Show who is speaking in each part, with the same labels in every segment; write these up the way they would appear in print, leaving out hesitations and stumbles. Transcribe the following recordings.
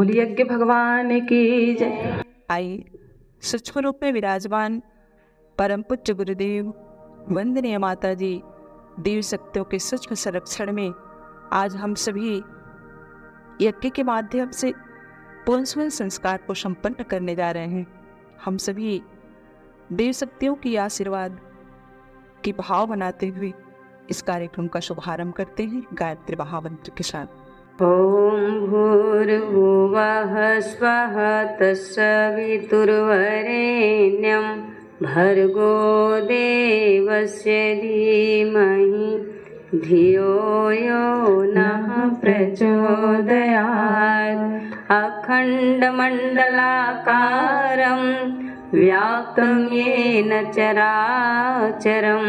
Speaker 1: बोलिए यज्ञ भगवान की जय।
Speaker 2: आइए सूक्ष्म रूप में विराजमान परम पूज्य गुरुदेव, वंदनीय माता जी, देव शक्तियों के सूक्ष्म संरक्षण में आज हम सभी यज्ञ के माध्यम से पूर्ण संस्कार को संपन्न करने जा रहे हैं। हम सभी देव शक्तियों की आशीर्वाद की भाव बनाते हुए इस कार्यक्रम का शुभारंभ करते हैं गायत्री महामंत्र के साथ।
Speaker 1: ओम भूर्भुवः स्वः तत्सवितुर्वरेण्यं भर्गो देवस्य धीमहि धियो यो नः प्रचोदयात्। अखण्डमण्डलाकारं व्याप्तं येन चराचरं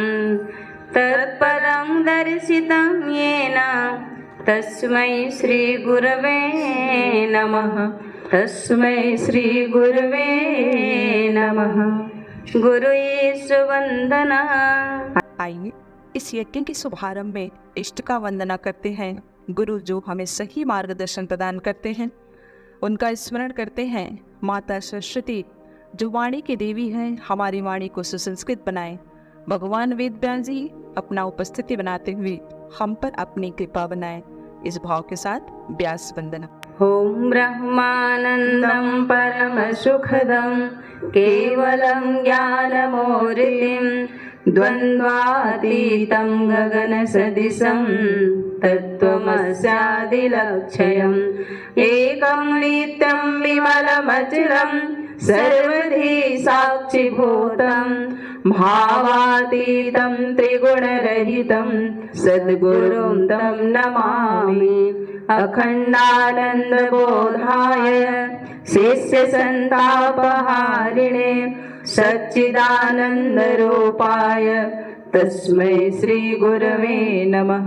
Speaker 1: तत्पदं दर्शितं येन तस्मै श्री गुरवे नमः। तस्मै श्री गुरवे नमः। गुरु ईश वंदना।
Speaker 2: आइए इस यज्ञ के शुभारंभ में इष्ट का वंदना करते हैं। गुरु जो हमें सही मार्गदर्शन प्रदान करते हैं उनका स्मरण करते हैं। माता सरस्वती जो वाणी की देवी हैं, हमारी वाणी को सुसंस्कृत बनाएं। भगवान वेद व्यास जी अपना उपस्थिति बनाते हुए हम पर अपनी कृपा बनाएं। इस भाव के साथ व्यास वंदना।
Speaker 1: ओम ब्रह्मानंदं परम सुखदं केवलं ज्ञानमूर्तिं द्वन्द्वातीतं गगनसदृशं तत्त्वमस्यादिलक्ष्यम् एकं नित्यं विमलमचलं सर्वधी साक्षिभूतं भावातीतं त्रिगुणरहितं सद्गुरुं तं नमामि। अखण्डानन्दबोधाय शिष्यसन्तापहारिणे सच्चिदानन्दरूपाय तस्मै श्री गुरवे नमः।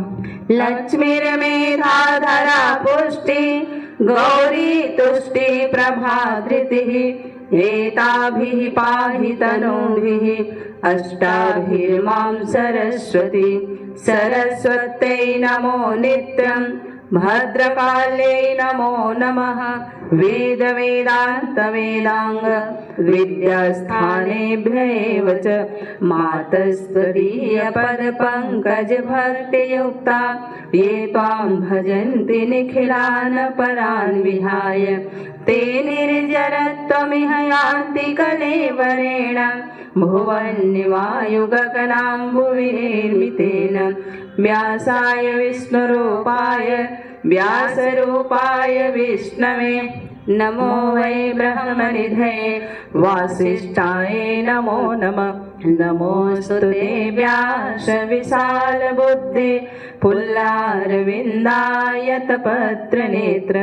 Speaker 1: लक्ष्मीर्मेधाधरा पुष्टि गौरी तुष्टि प्रभाधृतिः एताभिः पाहि तनूभिः अष्टाभिर्मां सरस्वती। सरस्वत्यै नमो नित्यं भद्रकाल्यै नमो नमः। वेद वेदान्त वेदांग विद्यास्थानेभ्यैव च मातस्त्वदीय पद पंकज भक्तियुक्ता ये त्वां भजन्ति निखिलान् परान् विहाय ते निर्जरत्वमिह यान्ति कलेवरेण भुवन्निवायुगगनाम्बुविनिर्मितेन व्यासाय विष्णुरूपाय व्यासरूपाय विष्णवे नमो वै ब्रह्मनिधये वासिष्ठाय नमो नमः। नमोस्तुते व्यास विशाल बुद्धि पुल्लारविन्दायत पत्रनेत्र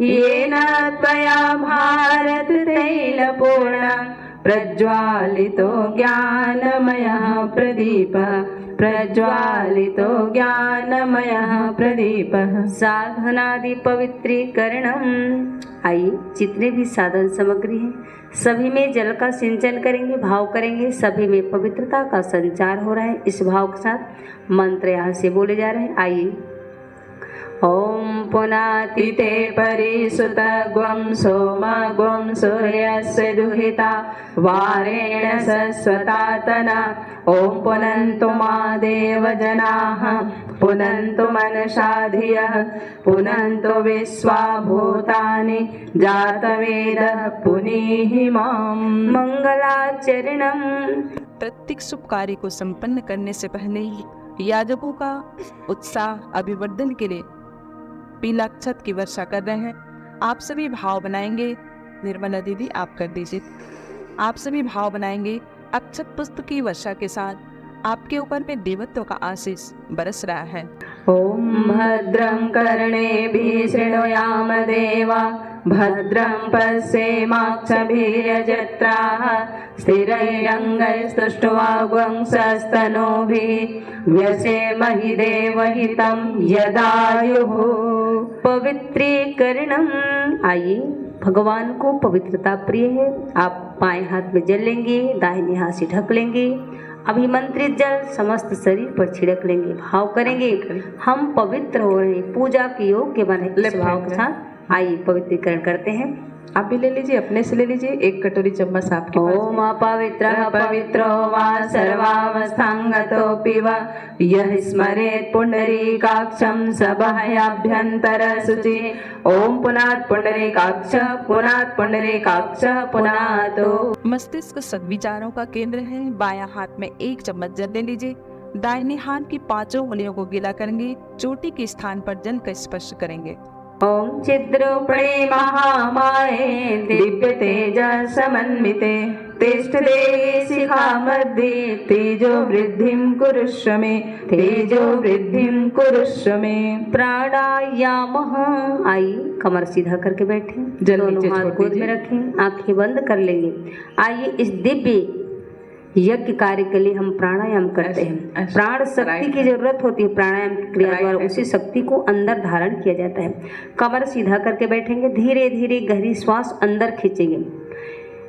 Speaker 1: येन त्वया भारत तैलपूर्णं प्रज्वालितो ज्ञानमयः प्रदीपः। प्रज्वालितो ज्ञानमयः प्रदीपः। साधनादि पवित्रीकरणम्। आइए जितने भी साधन सामग्री हैं सभी में जल का सिंचन करेंगे, भाव करेंगे। सभी में पवित्रता का संचार हो रहा है। इस भाव के साथ मंत्र यहाँ से बोले जा रहे हैं। आइए। ओम पुनातिते परिसुत ग्वं सोम ग्वं सूर्यस्य दुहिता वारेण सस्वतातना ओम पुनन्तु मा देवजनाः पुनन्तु मनसा धियः पुनन्तु विश्वा भूतानि जातवेदः पुनीहि मां मंगलाचरणम्।
Speaker 2: प्रत्येक शुभ कार्य को संपन्न करने से पहले ही याजकों का उत्साह अभिवर्धन के लिए पीला अक्षत की वर्षा कर रहे हैं। आप सभी भाव बनाएंगे। निर्मला दीदी आप कर दीजिए। आप सभी भाव बनाएंगे। अक्षत पुष्प की वर्षा के साथ आपके ऊपर में देवत्व का आशीष बरस रहा है।
Speaker 1: ओम भद्रं कर्णेभिः शृणुयाम देवा भद्रं पश्येमाक्षभिर्यजत्राः स्थिरैरङ्गैस्तुष्ट्वाग्वंशस्तनूभिः व्यसेमहि देवहितं यदायुः। पवित्रीकरणम्। आइए भगवान को पवित्रता प्रिय है। आप बाएं हाथ में जल लेंगे, दाहिने हाथ से ढक लेंगे। अभिमंत्रित जल समस्त शरीर पर छिड़क लेंगे, भाव करेंगे हम पवित्र हो रहे हैं, पूजा के योग्य बने। इस भाव के साथ आइए पवित्रीकरण करते हैं।
Speaker 2: आप भी ले लीजिए, अपने से ले लीजिए, 1 कटोरी चम्मच आपके पास
Speaker 1: ओम अपवित्रः पवित्रो वा सर्वावस्थांगतोऽपि वा यः स्मरेत् पुण्डरीकाक्षं सभायाभ्यन्तर शुचि। ओम पुनात् पुण्डरीकाक्ष पुनात् पुण्डरीकाक्ष पुनातो।
Speaker 2: मस्तिष्क सद्विचारों का केंद्र है। बायां हाथ में 1 चम्मच जल ले लीजिए। दाहिने हाथ की 5 उंगलियों को गीला करेंगे। चोटी के स्थान पर जल का स्पर्श करेंगे।
Speaker 1: ओम चिद्रूपणे महामाये दिव्य तेज समन्विते तिष्ठते शिखा मध्ये तेजो वृद्धिं कुरुष्व मे तेजो वृद्धिं कुरुष्व मे। प्राणायामः। आइए कमर सीधा करके बैठे, दोनों हाथ गोद में रखें, आंखें बंद कर लेंगे। आइए इस दिव्य यज्ञ कार्य के लिए हम प्राणायाम करते हैं। प्राण शक्ति की जरूरत होती है, प्राणायाम की क्रिया द्वारा उसी शक्ति को अंदर धारण किया जाता है। कमर सीधा करके बैठेंगे, धीरे धीरे गहरी श्वास अंदर खींचेंगे,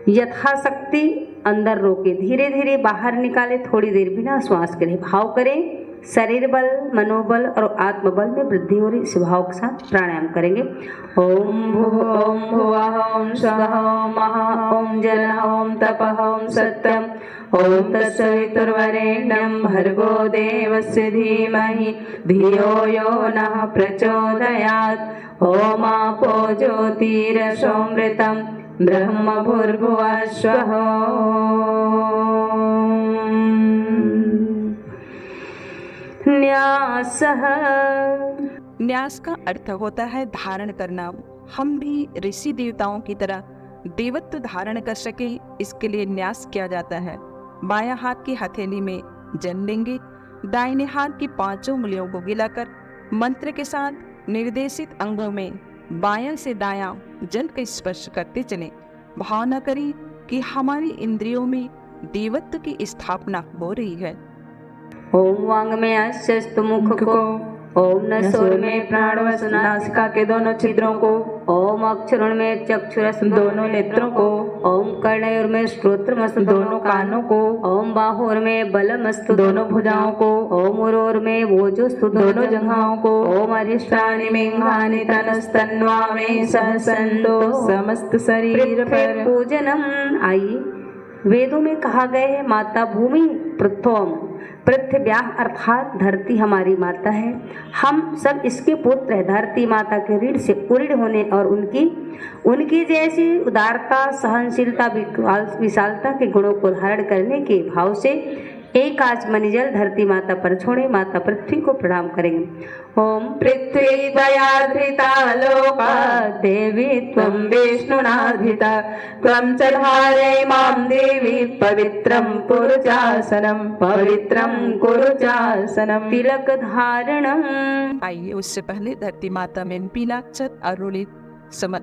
Speaker 1: यथाशक्ति अंदर रोके, धीरे धीरे बाहर निकाले, थोड़ी देर बिना श्वास करें, भाव करें शरीर बल, मनोबल और आत्मबल में वृद्धि हो रही। इस भाव के साथ प्राणायाम करेंगे। ओम भुवः ओम भुवः ओम स्वः ओम महः ओम जनः ओम तपः ओम सत्यम् ओम तत्सवितुर्वरेण्यं भर्गो देवस्य धीमहि धियो यो नः प्रचोदयात्। ओम आपो ज्योतिरसोमृतं ब्रह्म भूर्भुवः स्वः। न्यासः।
Speaker 2: न्यास का अर्थ होता है धारण करना। हम भी ऋषि देवताओं की तरह देवत्व धारण कर सके, इसके लिए न्यास किया जाता है। बायां हाथ की हथेली में जल लेंगे। दाहिने हाथ की 5 उंगलियों को गिलाकर मंत्र के साथ निर्देशित अंगों में बायां से दायां जल का स्पर्श करते चलें। भावना करें कि हमारी इंद्रियों में देवत्व की स्थापना हो रही है।
Speaker 1: ओम वांग में अश्वस्त मुख को, ओम नसोर में प्राणवस नासिका के दोनों छिद्रों को, ओम अक्षरुण में चक्षुरस दोनों नेत्रों को, ओम कर्णयोर में श्रोत्रमस्त दोनों कानों को, ओम बाहोर में बलमस्तु दोनों भुजाओं को, ओम उरोर में वोजोस्तु दोनों जंघाओं को, ओम अरिष्टानि मिंगानि तनस्तन्वा में सहसंतो समस्त शरीर पर पूजनम। आइए वेदों में कहा गया है माता भूमि पृथ्वम, पृथ्व्या अर्थात धरती हमारी माता है। हम सब इसके पुत्र है। धरती माता के ऋण से उऋण होने और उनकी जैसी उदारता, सहनशीलता, विशालता के गुणों को धारण करने के भाव से एक आज मणिजल धरती माता पर छोड़े माता पृथ्वी को प्रणाम करेंगे। ओम पृथ्वी दयाधृता लोका देवी त्वं विष्णुनाधिता त्वं च धारय मां देवी पवित्रं कुरु चासनं पवित्रं कुरु चासनं। तिलक धारणम।
Speaker 2: आइए उससे पहले धरती माता में पीला अक्षत और रोली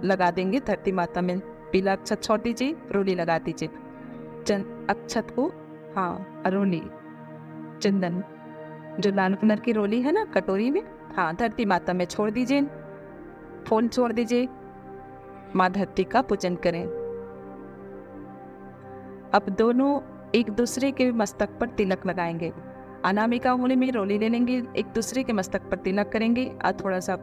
Speaker 2: लगा देंगे। धरती माता में पीला अक्षत छोड़ दीजिए, रोली लगा दीजिए। अक्षत को रोली चंदन जो लाल कलर की रोली है ना कटोरी में, धरती माता में छोड़ दीजिए। फूल छोड़ दीजिए। माँ धरती का पूजन करें। अब दोनों एक दूसरे के मस्तक पर तिलक लगाएंगे। अनामिका उंगली में रोली ले लेंगे, एक दूसरे के मस्तक पर तिलक करेंगे और थोड़ा सा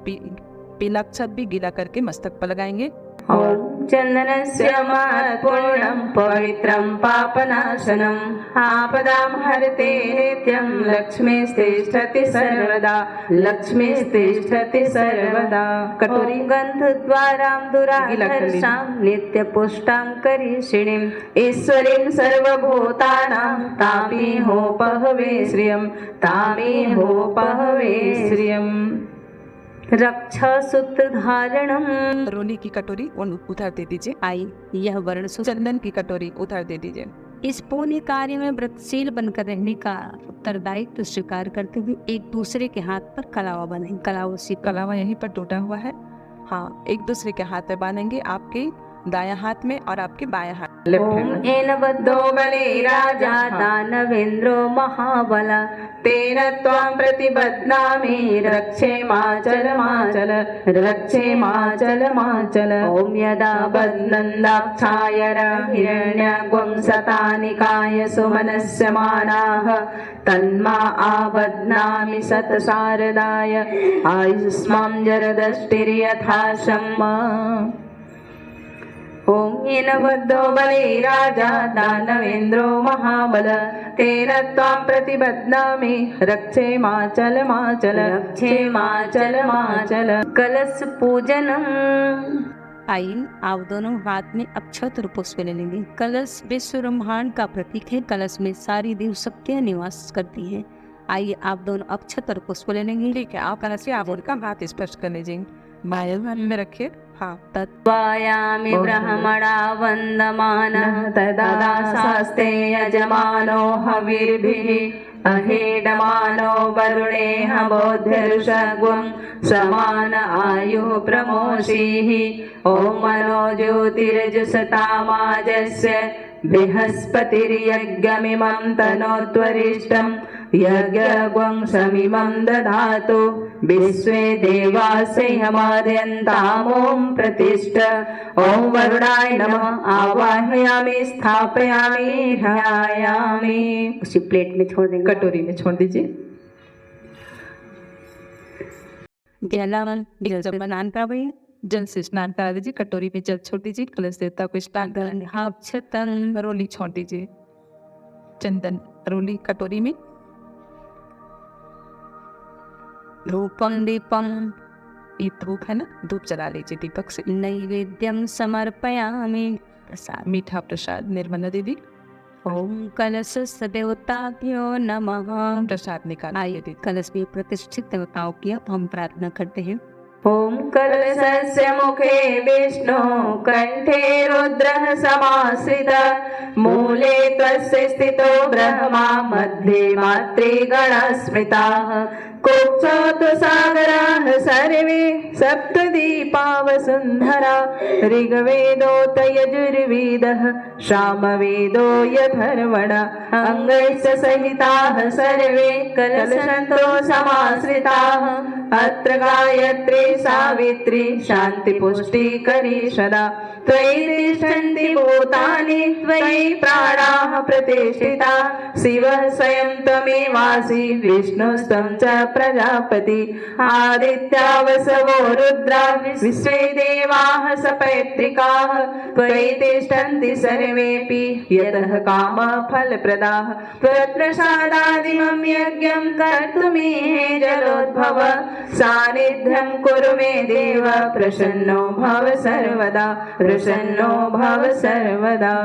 Speaker 2: पीला अक्षत भी गीला करके मस्तक पर लगाएंगे।
Speaker 1: ओम चंदनस्य महत्पूर्णं पवित्रं पापनाशनम् आपदां हरते नित्यं लक्ष्मीस्तिष्ठति सर्वदा लक्ष्मीस्तिष्ठति सर्वदा। कटोरी गन्धद्वारां दुराधर्षां नित्यपुष्टां करीषिणीम् ईश्वरीं सर्वभूतानां तामिहोपहवे श्रियं तामिहोपहवे श्रियम्। रक्षा सूत्र धारणम।
Speaker 2: रोली की कटोरी उधर दे दीजिए।
Speaker 1: आई यह वर्ण सूत्र।
Speaker 2: चंदन की कटोरी उधर दे दीजिए।
Speaker 1: इस पुण्य कार्य में व्रतशील बनकर रहने का उत्तरदायित्व स्वीकार करते हुए एक दूसरे के हाथ पर कलावा बांधेंगे।
Speaker 2: कलावा यहीं पर टूटा हुआ है। एक दूसरे के हाथ में बांधेंगे, आपके दायां हाथ में और आपके बायां हाथ।
Speaker 1: ॐ येन बद्धो बले राजा दानवेन्द्रो महाबल तेन त्वां प्रतिबध्नामि रक्षेमाचल ॐ यदा बध्नन्दाक्षाय हिरण्यग्वं शतानिकाय सुमनस्यमानाः तन्मा आबध्नामि शतशारदाय आयुष्मां जरदष्टिर्यथा शम्मा ॐ येन बद्धो बले राजा दानवेन्द्रो महाबल तेन त्वां प्रतिबध्नामि रक्षेमाचल कलश पूजनम्।
Speaker 3: आइए आप दोनों हाथ में अक्षत और पुष्प ले लेंगे। कलश विश्व ब्रह्मांड का प्रतीक है। कलश में सारी देव शक्तियाँ निवास करती हैं। आइए आप दोनों अक्षत और पुष्प ले लेंगे।
Speaker 2: ठीक है, आप कलश से आप उनका हाथ स्पर्श कर लीजिए। माया में रखिए। हाँ,
Speaker 1: तत्त्वायामि ब्रह्मणा वन्दमानः तदा शास्ते यजमानो हविर्भिः अहेडमानो वरुणेह बोधिर्षग्वं समान आयुः प्रमोषीः ॐ मनो ज्योतिर्जुषतामाजस्य बृहस्पतिर्यज्ञमिमं तनोत्वरिष्टं यज्ञग्वं शमिमं दधातु विश्वे देवास्यमाद्यन्तामों प्रतिष्ठ ॐ वरुणाय नमः आवाहयामि स्थापयामि ध्यायामि। उसी प्लेट में छोड़ देंगे,
Speaker 2: कटोरी में छोड़ दीजिए।
Speaker 3: जल स्नान का भैया
Speaker 2: जल से स्नान करा दीजिए। कटोरी में जल छोड़ दीजिए। कलश देवता को स्नान करा।
Speaker 3: अक्षतन
Speaker 2: रोली छोड़ दीजिए। चंदन रोली कटोरी में।
Speaker 3: धूपम दीपम,
Speaker 2: ये धूप है ना, धूप जला लीजिए दीपक से।
Speaker 3: नैवेद्यम समर्पयामि, प्रसाद
Speaker 2: मीठा प्रसाद। निर्मला दीदी
Speaker 3: ओम कलश देवताभ्यो नमः।
Speaker 2: प्रसाद निकालिए
Speaker 3: आइए
Speaker 2: दीदी।
Speaker 3: कलश में प्रतिष्ठित देवताओं की अब हम प्रार्थना करते हैं।
Speaker 1: ॐ कलशस्य मुखे विष्णु कण्ठे रुद्रः समाश्रितः मूले त्वस्य स्थितो ब्रह्मा मध्ये मातृगणः स्मृताः कोक्षोत सागराः सर्वे सप्तदीपा वसुन्धरा ऋग्वेदोत यजुर्वेदः सामवेदो यथर्वण अङ्गैश्च सहिताः सर्वे कलशन्तो समाश्रिताः अत्र गायत्री सावित्री शान्तिपुष्टिकरी सदा त्वयि तिष्ठन्ति भूतानि त्वयि प्राणाः प्रतिष्ठिता शिवः स्वयं त्वमेवासि विष्णुस्त्वं च प्रजापति आदित्या वसवो रुद्रा विश्वे देवाः सपैत्रिकाः त्वयि तिष्ठन्ति सर्वेऽपि यतः कामफलप्रदाः त्वत्प्रसादादिमं यज्ञं कर्तुमिहे जलोद्भव सानिध्यं कुरु मे देव प्रसन्नो भव सर्वदा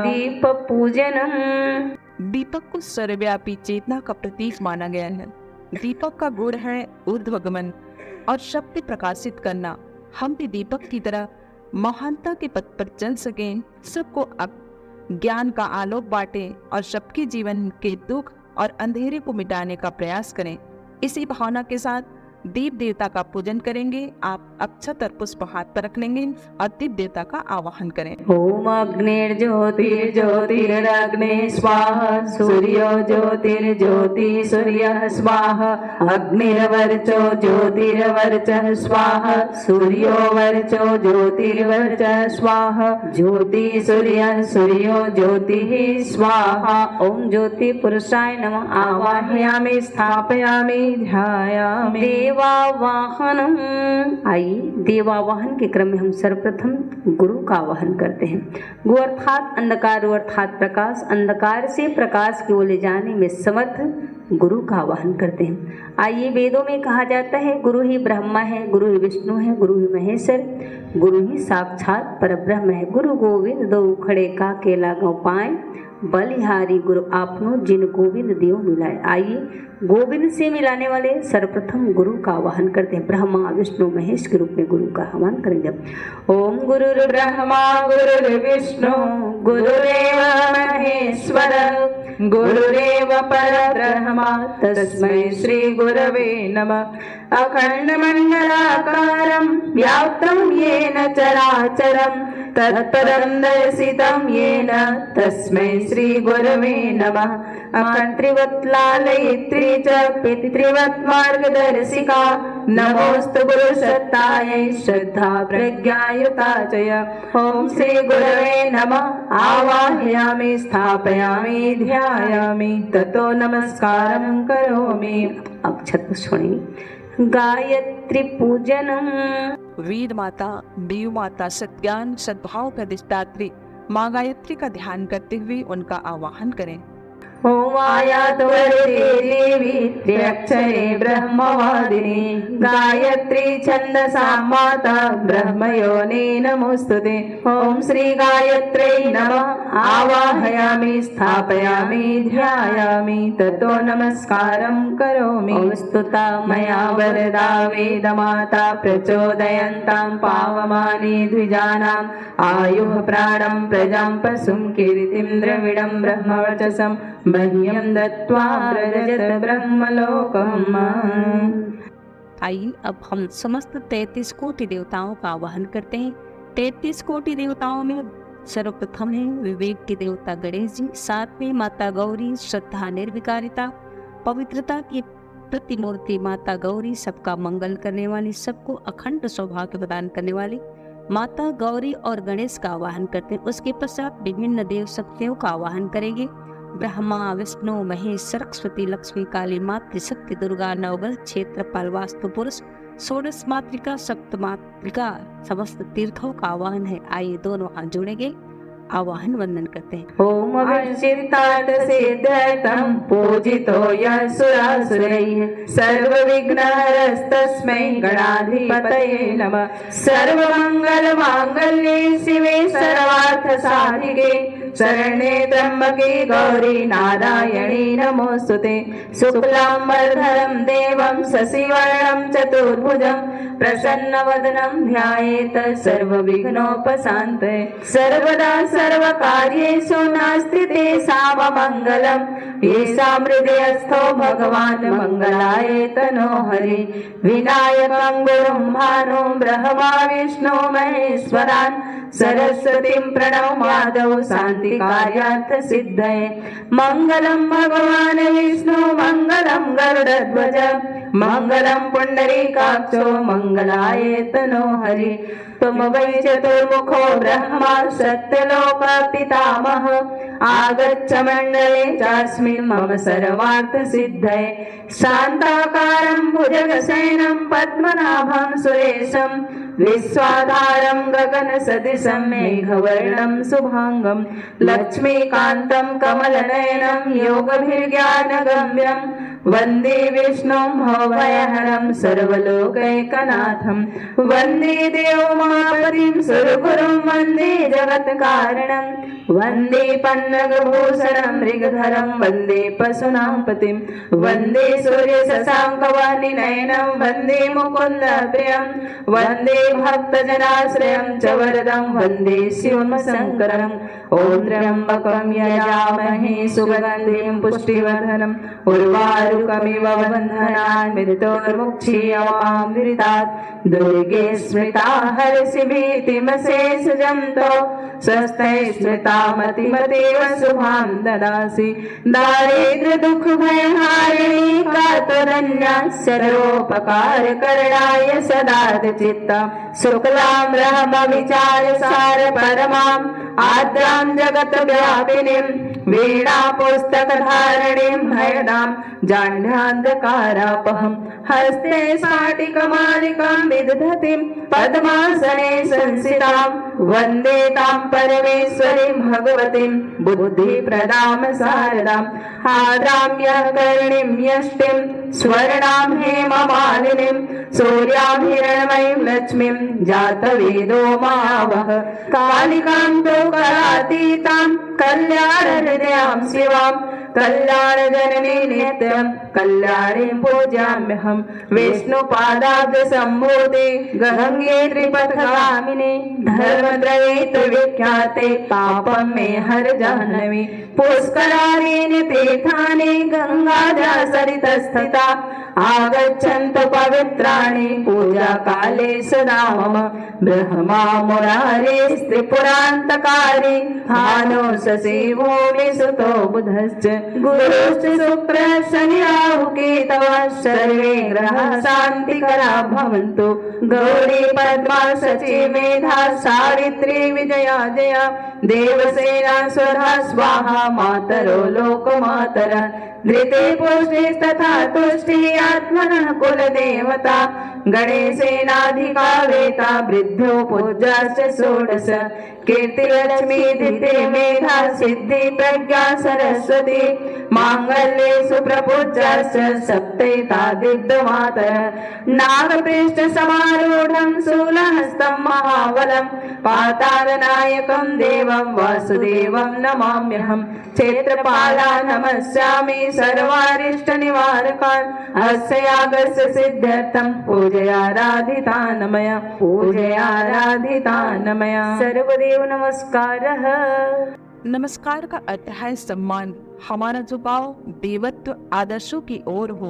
Speaker 1: दीप पूजनम्।
Speaker 2: दीपक को सर्वव्यापी चेतना का प्रतीक माना गया है। दीपक का गुण है ऊर्ध्वगमन और शक्ति प्रकाशित करना। हम भी दीपक की तरह महानता के पथ पर चल सकें, सबको ज्ञान का आलोक बांटें और सबके जीवन के दुख और अंधेरे को मिटाने का प्रयास करें। इसी भावना के साथ दीप देवता का पूजन करेंगे। आप अक्षत और पुष्प हाथ पर रख लेंगे और दीप देवता का आवाहन करें।
Speaker 1: ओम अग्निर्ज्योतिर्ज्योतिरग्ने स्वाहा सूर्यो ज्योतिर्ज्योति सूर्यः स्वाहा अग्निर्वर्चो ज्योतिर्वर्चः स्वाहा सूर्यो वर्चो ज्योतिर्वर्चः स्वाहा ज्योति सूर्यः सूर्यो ज्योतिः स्वाहा। ओम ज्योति पुरुषाय नमः आवाहयामि स्थापयामि ध्यायामि। देवावाहनम। आइए देवावाहन के क्रम में हम सर्वप्रथम गुरु का आवाहन करते हैं। गु अर्थात अंधकार, अर्थात प्रकाश, अंधकार से प्रकाश की ओर ले जाने में समर्थ गुरु का आवाहन करते हैं। आइए वेदों में कहा जाता है गुरु ही ब्रह्मा है, गुरु ही विष्णु है, गुरु ही महेश्वर, गुरु ही साक्षात परब्रह्म है। गुरु गोविंद दो खड़े का केला गौ पाए बलिहारी गुरु आपनो जिन गोविंद देव मिलाए। आइए गोविंद से मिलाने वाले सर्वप्रथम गुरु का आवाहन करते हैं। ब्रह्मा विष्णु महेश के रूप में गुरु का आह्वान करेंगे। ओम गुरु ब्रह्मा गुरु विष्णु गुरुरेव महेश्वर गुरुरेव परब्रह्मा तस्मै श्री गुरवे नमः। अखंड मंडलाकारं व्याप्तं येन चराचरं तत्पदं दर्शितं येन तस्मै श्रीगुरवे नमः। अकर्तृवत् लालयित्री च पितृवत् मार्गदर्शिका नमोस्तु गुरुसत्तायै श्रद्धा प्रज्ञायुता च। ॐ श्रीगुरवे नमः। आवाहयामि स्थापयामि ध्यायामि ततो नमस्कारं करोमि।
Speaker 3: अक्षत पुष्पणी गायत्री पूजनम।
Speaker 2: वेद माता, देव माता, सत्ज्ञान सद्भाव प्रतिष्ठात्री माँ गायत्री का ध्यान करते हुए उनका आवाहन करें।
Speaker 1: ॐ आयातु वरदे देवी त्र्यक्षरे ब्रह्मवादिनी गायत्री छन्दसां माता ब्रह्मयोनि नमोस्तुते। ॐ श्री गायत्र्यै नमः। आवाहयामि स्थापयामि ध्यायामि ततो नमस्कारं करोमि। ॐ स्तुता मया वरदा वेदमाता प्रचोदयन्तां पावमानि द्विजानाम् आयुः प्राणं प्रजां पशुं कीर्तिं द्रविडं ब्रह्मवर्चसं मह्यं दत्त्वा व्रजत ब्रह्मलोकम्।
Speaker 3: आइए अब हम समस्त 33 कोटि देवताओं का आवाहन करते हैं। 33 कोटि देवताओं में सर्वप्रथम है विवेक के देवता गणेश जी, साथ में माता गौरी, श्रद्धा निर्विकारिता पवित्रता की प्रतिमूर्ति माता गौरी, सबका मंगल करने वाली, सबको अखंड सौभाग्य प्रदान करने वाली माता गौरी और गणेश का आवाहन करते हैं। उसके पश्चात विभिन्न देव शक्तियों का आवाहन करेंगे। ब्रह्मा, विष्णु, महेश, सरस्वती, लक्ष्मी, काली, मातृशक्ति, दुर्गा, नवग्रह, क्षेत्रपाल, वास्तु पुरुष, षोडश मातृका, सप्त मातृका, समस्त तीर्थों का आवाहन है। आइए दोनों हाथ जोड़ेंगे, आवाहन वंदन करते हैं।
Speaker 1: ॐ अविचिन्तार्थ सिद्ध्यर्थं पूजितो यः सुरासुरैः सर्वविघ्नहरस्तस्मै गणाधिपतये नमः। सर्वमङ्गलमाङ्गल्ये शिवे सर्वार्थसाधिके शरण्ये त्र्यम्बके गौरी नारायणी नमोस्तुते। शुक्लाम्बरधरं देवं शशिवर्णं चतुर्भुजं प्रसन्नवदनं ध्यायेत् सर्वविघ्नोपशान्तये। सर्वदा सर्वकार्येषु नास्ति तेषाममङ्गलम् येषां हृदयस्थो भगवान् मङ्गलाय तनो हरि। विनायकं गुरुं भानुं ब्रह्मा विष्णु महेश्वरान् सरस्वतीं प्रणमादौ शान्तिकार्यार्थ सिद्धये। मङ्गलं भगवान् विष्णु मङ्गलं गरुडध्वज मङ्गलं पुण्डरीकाक्षो मङ्गलाय तनो हरि। तुम वै चतुर्मुखो ब्रह्मा सत्यलोक पितामह आगच्छ मण्डले चास्मिन् मम सर्वार्थ सिद्धये। शान्ताकारं भुजगशयनं पद्मनाभं सुरेशं विश्वाधारं गगनसदृशं मेघवर्णं शुभांगं लक्ष्मीकान्तं कमलनयनं योगभिर्ज्ञानगम्यं वन्दे विष्णुं भवभयहरं सर्वलोकैकनाथं। वन्दे देवोमापतिं सुरगुरुं वन्दे जगत्कारणं वन्दे पन्नगभूषणं मृगधरं वन्दे पशूनां पतिं वन्दे सूर्यशशाङ्कवाणिनयनं वन्दे मुकुन्दप्रियं वन्दे भक्तजनाश्रयं च वरदं वन्दे शिवं शङ्करम्। ॐ त्र्यम्बकं यजामहे सुगन्धिं पुष्टिवर्धनम् उर्वारुकमिव बन्धनान् मृत्योर्मुक्षीयमामृतात्। दुर्गे स्मृता हर्षि भीतिमशेषजन्तो स्वस्थै स्मृता मतिमतीव शुभां ददासि। दारिद्र्य दुःख भयहारिणी कातरन्या सर्वोपकारकरणाय सदार्धचित्ता। शुक्लां ब्रह्मविचारसार परमाम् आद्रां जगत्व्यापिनीं वीणा पुस्तकधारिणीं भयदां जाह्नवीकारापहं हस्ते स्फाटिकमालिकां विदधतीं पद्मासने संस्थितां वन्दे तां परमेश्वरीं भगवतीं बुद्धिप्रदां शारदां। आद्रां कर्णीं यष्टिं स्वर्णां हेममालिनीं सूर्यां हिरण्मयीं लक्ष्मीं जातवेदो मावः। कालिकां तो करातीतां कल्याणहृदयां शिवां कल्याण जननी नित्यं कल्याणी पूज्याम्यहं विष्णुपादाब्ज सम्भूते गंगे त्रिपथगामिने धर्मत्रये विख्याते पापं मे हर जाह्नवी पुष्कराणि तीर्थानि गंगाजा सरितस्थिता आगच्छन्तु पवित्राणि पूजा काले सदा मम ब्रह्मा मुरारे त्रिपुरान्तकारी भानो ससेवो विसुतो बुधश्च गुरुश्च शुक्रः शनि राहु केतवः सर्वे ग्रहाः शान्तिकरा भवन्तु गौरी पद्मा शची मेधा सावित्री विजया जया देवसेना स्वधा स्वाहा मातरो लोकमातरः धृते पुष्टे तथा तुष्टि आत्मनः कुलदेवता गणेशेनाधिका वेता वृद्धो पूज्याश्च षोडश कीर्तिलक्ष्मी धृते मेधा सिद्धि प्रज्ञा सरस्वती मांगल्ये सुप्रपूज्याश्च सप्तैता दिग्धमातरः नागपृष्ठ समारूढं शूलहस्तं महाबलं पातालनायकं देवं वासुदेवं नमाम्यहं क्षेत्रपाला नमस्यामि सर्वारिष्टनिवारकान् अस्य यागस्य सिद्ध्यर्थं पूजयाराधिता नमया पूजयाराधिता नमया सर्वदेव नमस्कारः।
Speaker 2: नमस्कार का अर्थ है सम्मान। हमारा जो भाव देवत्व आदर्शों की ओर हो,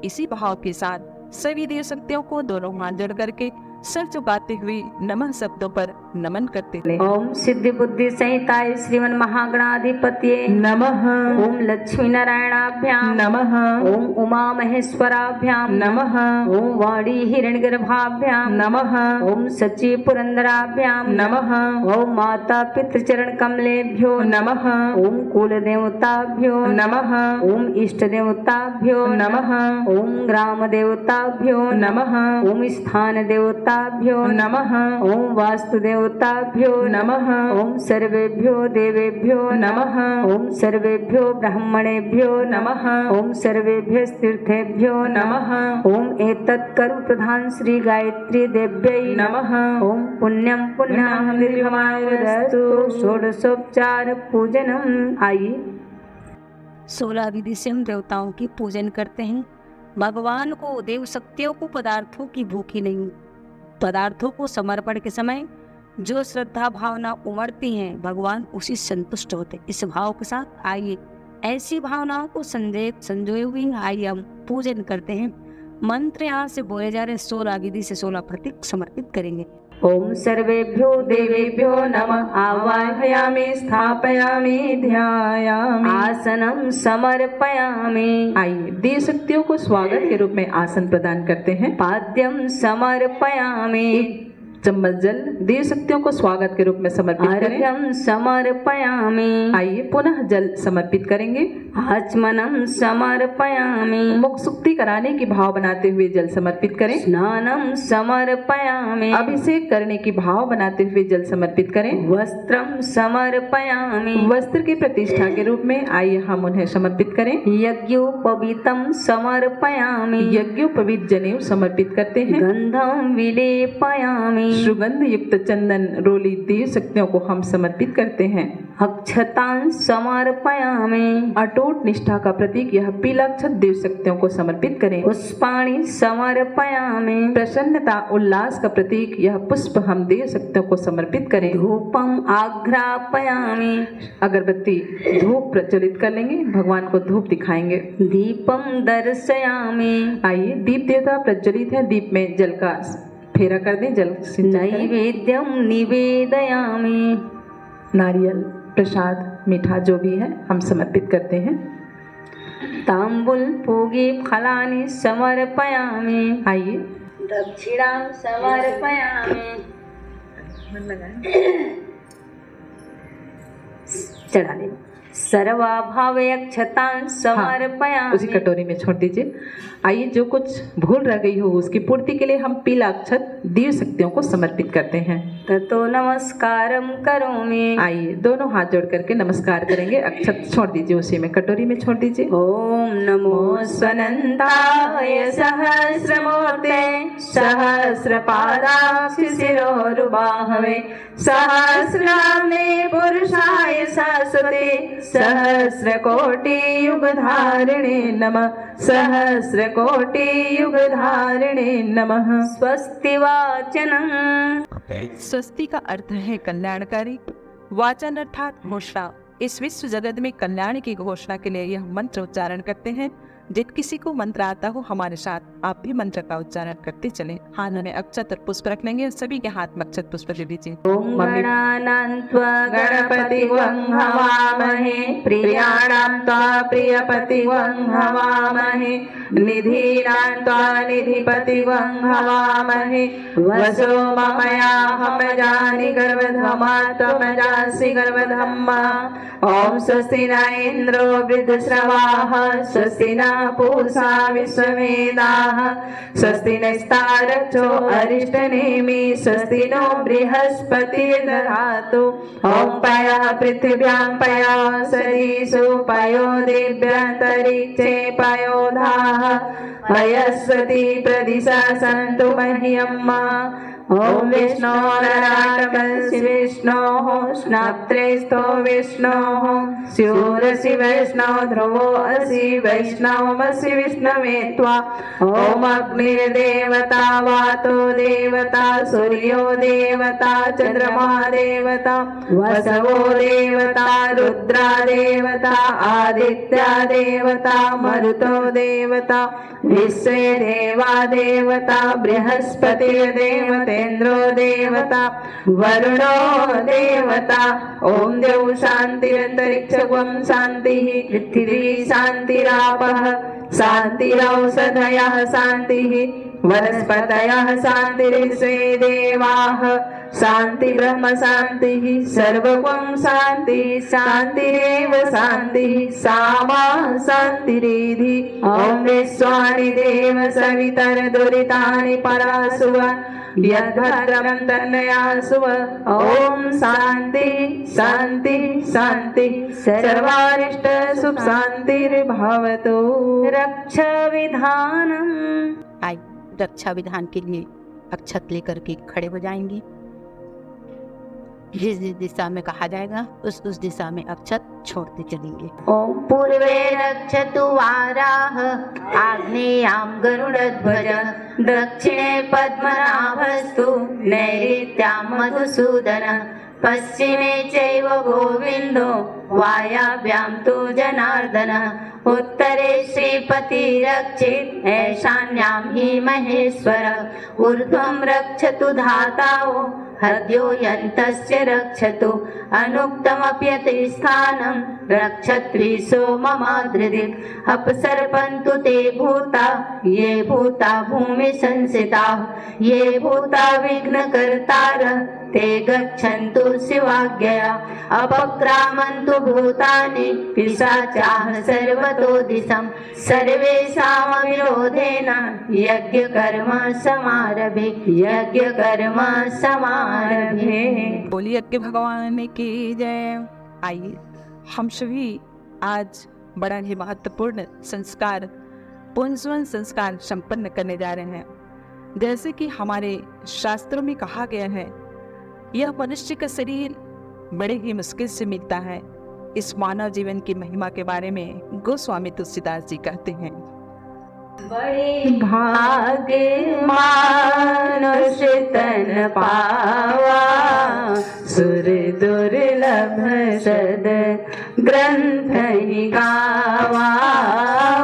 Speaker 2: इसी भाव के साथ सभी देव शक्तियों को दोनों हाथ जोड़ करके सर झुकाते हुए नमः शब्दों पर नमन करते हैं।
Speaker 3: ओम सिद्धि बुद्धि सहिताय श्रीमन महागणाधिपतये
Speaker 1: नमः।
Speaker 3: ओम लक्ष्मी नारायणाभ्याम
Speaker 1: नमः।
Speaker 3: ओम उमा महेश्वराभ्याम
Speaker 1: नमः।
Speaker 3: ओम वाणी हिरण्यगर्भाभ्याम
Speaker 1: नमः।
Speaker 3: ओम सची पुरंदराभ्याम
Speaker 1: नमः।
Speaker 3: ओम माता पितृचरण कमलेभ्यो
Speaker 1: नमः।
Speaker 3: ओम कुल देवताभ्यो
Speaker 1: नमः।
Speaker 3: ओम इष्ट देवताभ्यो
Speaker 1: नमः।
Speaker 3: ओम ग्राम देवताभ्यो
Speaker 1: नमः।
Speaker 3: ओम स्थान देवताभ्यो
Speaker 1: नमः।
Speaker 3: ओम वास्तु देवताभ्यो
Speaker 1: नमः।
Speaker 3: ओम सर्वेभ्यो देवेभ्यो
Speaker 1: नमः।
Speaker 3: ओम सर्वेभ्यो ब्राह्मणेभ्यो
Speaker 1: नमः।
Speaker 3: ओम सर्वेभ्यो तीर्थेभ्यो
Speaker 1: नमः।
Speaker 3: ओम एतत् करू प्रधान श्री गायत्री देव्यै
Speaker 1: नमः।
Speaker 3: ओम पुण्यं पुण्यं दीर्घमायुरस्तु षोडशोपचार पूजनम। आइए 16 विधि से हम देवताओं की पूजन करते हैं। भगवान को देव शक्तियों को पदार्थों की भूखी नहीं, पदार्थों को समर्पण के समय जो श्रद्धा भावना उमड़ती हैं भगवान उसी संतुष्ट होते। इस भाव के साथ आइए ऐसी भावनाओं को संजोए हुए आइए हम पूजन करते हैं। मंत्र यहाँ से बोले जा रहे 16 विधि से 16 प्रतीक समर्पित करेंगे। ओम सर्वेभ्यो देवेभ्यो नमः आवाहयामि स्थापयामि ध्यायामि आसनं समर्पयामि।
Speaker 1: आइए देव शक्तियों को स्वागत के रूप में आसन प्रदान करते हैं।
Speaker 3: पाद्यं समर्पयामि
Speaker 1: चम्मच जल देव शक्तियों को स्वागत के रूप में समर्पित करें।
Speaker 3: अर्घ्यं समर्पयामि
Speaker 1: आइए पुनः जल समर्पित करेंगे।
Speaker 3: आचमनं समर्पयामि
Speaker 1: मुख शुद्धि कराने की भाव बनाते हुए जल समर्पित करें।
Speaker 3: स्नानं समर्पयामि
Speaker 1: अभिषेक करने की भाव बनाते हुए जल समर्पित करें।
Speaker 3: वस्त्रं समर्पयामि
Speaker 1: वस्त्र की प्रतिष्ठा के रूप में आइए हम उन्हें समर्पित करें।
Speaker 3: यज्ञोपवीतं समर्पयामि
Speaker 1: यज्ञोपवीत जनेऊ समर्पित करते हैं।
Speaker 3: गंधं विलेपयामि
Speaker 1: सुगंध युक्त चंदन रोली देव शक्तियों को हम समर्पित करते हैं।
Speaker 3: अक्षतां समर्पयामि
Speaker 1: अटूट निष्ठा का प्रतीक यह पीला अक्षत देव शक्तियों को समर्पित करें।
Speaker 3: पुष्पाणि समर्पयामि
Speaker 1: प्रसन्नता उल्लास का प्रतीक यह पुष्प हम देव शक्तियों को समर्पित करें।
Speaker 3: धूपम आघ्रापयामि
Speaker 1: अगरबत्ती धूप प्रज्वलित कर लेंगे, भगवान को धूप दिखाएंगे।
Speaker 3: दीपम दर्शयामि
Speaker 1: आइए दीप देवता प्रज्वलित है, दीप में जल का फेरा कर दें, जल
Speaker 3: नैवेद्यम निवेदयामि
Speaker 1: नारियल प्रसाद मीठा जो भी है हम समर्पित करते हैं।
Speaker 3: तांबुल पूगी फलानि समर्पयामि
Speaker 1: आइए
Speaker 3: दक्षिणां समर्पयामि चढ़ा दे। सर्वाभाव अक्षतां समर्पयामि
Speaker 1: उसी कटोरी में छोड़ दीजिए। आइए जो कुछ भूल रह गई हो उसकी पूर्ति के लिए हम पीला अक्षत देव शक्तियों को समर्पित करते हैं।
Speaker 3: ततो नमस्कारम करोमि
Speaker 1: आइए दोनों हाथ जोड़ करके नमस्कार करेंगे। अक्षत छोड़ दीजिए, उसी में कटोरी में छोड़ दीजिए।
Speaker 3: ओम नमो
Speaker 1: स्वनंताय सहस्रमूर्ते सहस्रपादाक्ष शिरोरुबाहवे सहस्रनाम्ने पुरुषाय शाश्वते सहस्रकोटियुगधारिणे नमः सहस्रकोटियुगधारिणे नमः। स्वस्ति वाचनम्।
Speaker 2: स्वस्ति का अर्थ है कल्याणकारी, वाचन अर्थात घोषणा। इस विश्व जगत में कल्याण की घोषणा के लिए यह मंत्र उच्चारण करते हैं। जिस किसी को मंत्र आता हो हमारे साथ आप भी मंत्र का उच्चारण करते चले। हाथ में अक्षत और पुष्प रख लेंगे, सभी के हाथ में अक्षत पुष्प दे दीजिए।
Speaker 1: ओम गणानां त्वा गणपतिवं हवामहे प्रियाणां त्वा प्रियपतिवं हवामहे निधीनां त्वा निधिपतिवं हवामहे वसो ममयाहमजानि गर्भधमा त्वमजासि गर्भधम्मा। ओम स्वस्ति न इन्द्रो वृद्धश्रवाः स्वस्ति न पूषा विश्ववेदाः स्वस्ति नस्तारक्षो अरिष्टनेमि स्वस्ति नो बृहस्पतिर्दधातु। ओम पयः पृथिव्यां पयो सदीषु पयो दिव्यान्तरिक्षे पयोधाः पयस्वती प्रदिशा सन्तु मह्यम्। ओम विष्णोरराटमसि विष्णोः स्नात्रेस्थो विष्णोः स्यूरसि वैष्णव ध्रुवो असि वैष्णवमसि विष्णवे त्वा। ओम अग्निर्देवता वातो देवता सूर्यो देवता चंद्रमा देवता वसवो देवता रुद्रा देवता आदित्या देवता मरुतो देवता विश्वे देवा देवता बृहस्पतिर्देवतेन्द्रो देवता वरुणो देवता। ओम देव शान्तिरन्तरिक्षं शान्तिः पृथिवी शान्तिरापः शान्तिरौषधयः शान्तिः वनस्पतयः शान्तिर्विश्वे देवाः शान्ति ब्रह्म शान्तिः सर्वं शान्ति शान्तिरेव शान्तिः सामा शान्तिरेधि। ओम विश्वानि देव सवितर दुरितानि परासुव यद्भद्रं तन्नयासुव। ओम शान्ति शान्ति शान्ति सर्वारिष्ट सुख शान्तिर्भवतु। रक्षा विधानम्।
Speaker 3: आइए रक्षा विधान के लिए अक्षत लेकर के खड़े हो जाएंगे। जिस जिस दिशा में कहा जाएगा उस दिशा में अक्षत छोड़ते चलेंगे।
Speaker 1: ओम पूर्वे रक्षतु वाराह आग्नेयां गरुडध्वज दक्षिणे पद्मनाभस्तु नैऋत्यां मधुसूदन पश्चिमे चैव गोविन्दो वायाभ्यां तु जनार्दन उत्तरे श्रीपतिरक्षित् ईशान्यां हि महेश्वर ऊर्ध्वं रक्षतु धाताओ हद्यो यन्तस्य रक्षतु अनुक्तमप्यतिस्थानं रक्षत्विषो ममादृदिक् अपसर्पन्तु ते भूता ये भूता भूमि संसिताः ये भूता विघ्नकर्तार ते गच्छन्तु शिवाज्ञया अपक्रामन्तु भूतानि पिशाचाः सर्वतो दिशं सर्वेषामविरोधेन यज्ञकर्म समारभे यज्ञकर्म समारभे।
Speaker 2: बोलिए यज्ञ भगवान की जय। आइए हम सभी आज बड़ा ही महत्वपूर्ण संस्कार पुंसवन संस्कार संपन्न करने जा रहे हैं। जैसे कि हमारे शास्त्रों में कहा गया है यह मनुष्य का शरीर बड़े ही मुश्किल से मिलता है। इस मानव जीवन की महिमा के बारे में गोस्वामी तुलसीदास जी कहते हैं
Speaker 1: बड़े भाग्य मनुष्य तन पावा सुर दुर्लभ सद ग्रंथ ही गावा।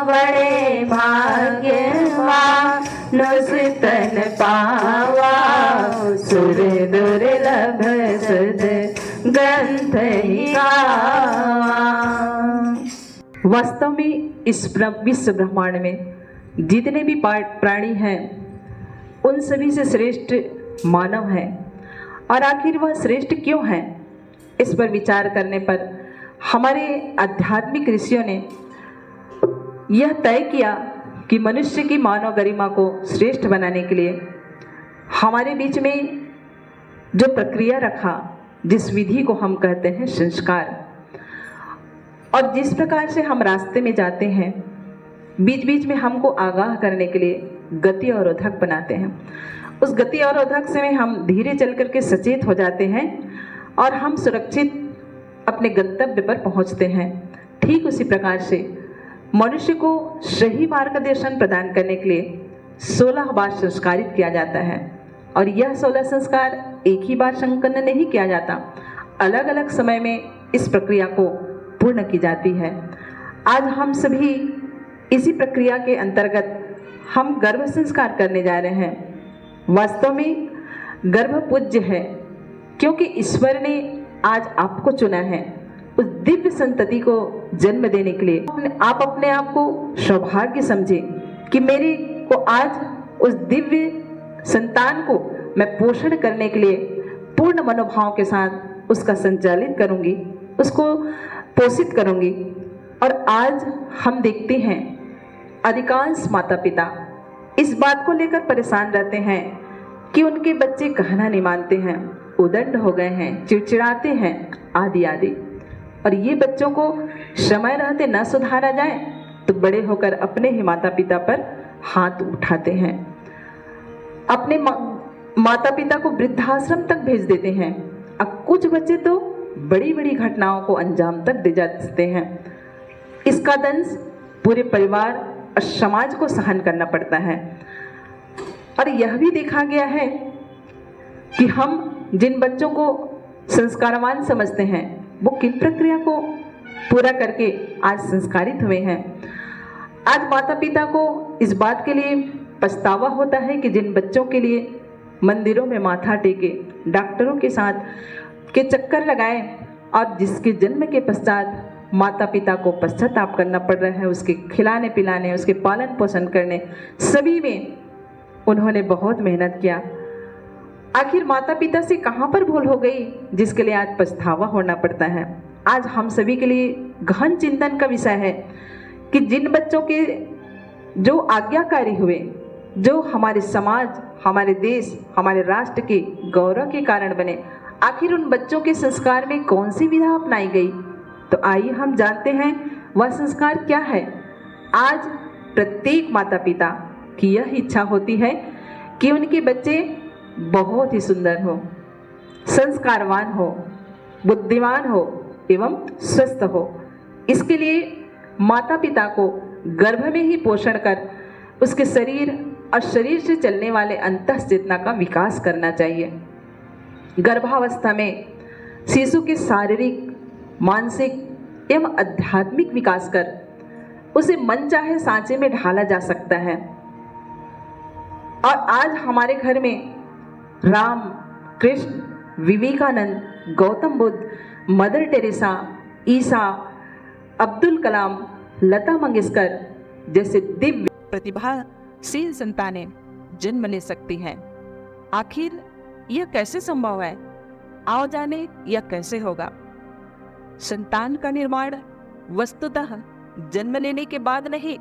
Speaker 1: बड़े भाग्य मनुष्य तन पावा सुर दुर्लभ सद ग्रंथ ही गावा। वास्तव में इस विश्व ब्रह्मांड में जितने भी प्राणी हैं उन सभी से श्रेष्ठ मानव है। और आखिर वह श्रेष्ठ क्यों है, इस पर विचार करने पर हमारे आध्यात्मिक ऋषियों ने यह तय किया कि मनुष्य की मानव गरिमा को श्रेष्ठ बनाने के लिए हमारे बीच में जो प्रक्रिया रखा, जिस विधि को हम कहते हैं संस्कार, और जिस प्रकार से हम रास्ते में जाते हैं बीच बीच में हमको आगाह करने के लिए गति अवरोधक बनाते हैं। उस गति अवरोधक से में हम धीरे चल करके सचेत हो जाते हैं और हम सुरक्षित अपने गंतव्य पर पहुंचते हैं। ठीक उसी प्रकार से मनुष्य को सही मार्गदर्शन प्रदान करने के लिए 16 बार संस्कारित किया जाता है, और यह 16 संस्कार एक ही बार संपन्न नहीं किया जाता, अलग अलग समय में इस प्रक्रिया को पूर्ण की जाती है। आज हम सभी इसी प्रक्रिया के अंतर्गत हम गर्भ संस्कार करने जा रहे हैं। वास्तव में गर्भ पूज्य है, क्योंकि ईश्वर ने आज आपको चुना है उस दिव्य संतति को जन्म देने के लिए। आप अपने आप को सौभाग्य समझे कि मेरे को आज उस दिव्य संतान को मैं पोषण करने के लिए पूर्ण मनोभाव के साथ उसका संचालित करूंगी, उसको पोषित करूंगी। और आज हम देखते हैं अधिकांश माता पिता इस बात को लेकर परेशान रहते हैं कि उनके बच्चे कहना नहीं मानते हैं, उदंड हो गए हैं, चिड़चिड़ाते हैं, आदि आदि। और ये बच्चों को समय रहते न सुधारा जाए तो बड़े होकर अपने ही माता पिता पर हाथ उठाते हैं, अपने माता पिता को वृद्धाश्रम तक भेज देते हैं। अब कुछ बच्चे तो बड़ी बड़ी घटनाओं को अंजाम तक दे जाते हैं। इसका दंश पूरे परिवार और समाज को सहन करना पड़ता है। और यह भी देखा गया है कि हम जिन बच्चों को संस्कारवान समझते हैं वो किन प्रक्रिया को पूरा करके आज संस्कारित हुए हैं। आज माता पिता को इस बात के लिए पछतावा होता है कि जिन बच्चों के लिए मंदिरों में माथा टेके, डॉक्टरों के साथ के चक्कर लगाए, और जिसके जन्म के पश्चात माता पिता को पश्चाताप करना पड़ रहा है, उसके खिलाने पिलाने, उसके पालन पोषण करने, सभी में उन्होंने बहुत मेहनत किया। आखिर माता पिता से कहाँ पर भूल हो गई जिसके लिए आज पछतावा होना पड़ता है। आज हम सभी के लिए गहन चिंतन का विषय है कि जिन बच्चों के जो आज्ञाकारी हुए, जो हमारे समाज, हमारे देश, हमारे राष्ट्र के गौरव के कारण बने, आखिर उन बच्चों के संस्कार में कौन सी विधा अपनाई गई। तो आइए हम जानते हैं वह संस्कार क्या है। आज प्रत्येक माता पिता की यह इच्छा होती है कि उनके बच्चे बहुत ही सुंदर हो, संस्कारवान हो, बुद्धिमान हो एवं स्वस्थ हो। इसके लिए माता पिता को गर्भ में ही पोषण कर उसके शरीर और शरीर से चलने वाले अंतःचेतना का विकास करना चाहिए। गर्भावस्था में शिशु के शारीरिक, मानसिक एवं आध्यात्मिक विकास कर उसे मनचाहे सांचे में ढाला जा सकता है। और आज हमारे घर में राम, कृष्ण, विवेकानंद, गौतम बुद्ध, मदर टेरेसा, ईसा, अब्दुल कलाम, लता मंगेशकर जैसे दिव्य
Speaker 2: प्रतिभाशील संतानें जन्म ले सकती हैं। आखिर यह कैसे संभव है? आओ जाने यह कैसे होगा। संतान का निर्माण वस्तुतः जन्म लेने के बाद नहीं,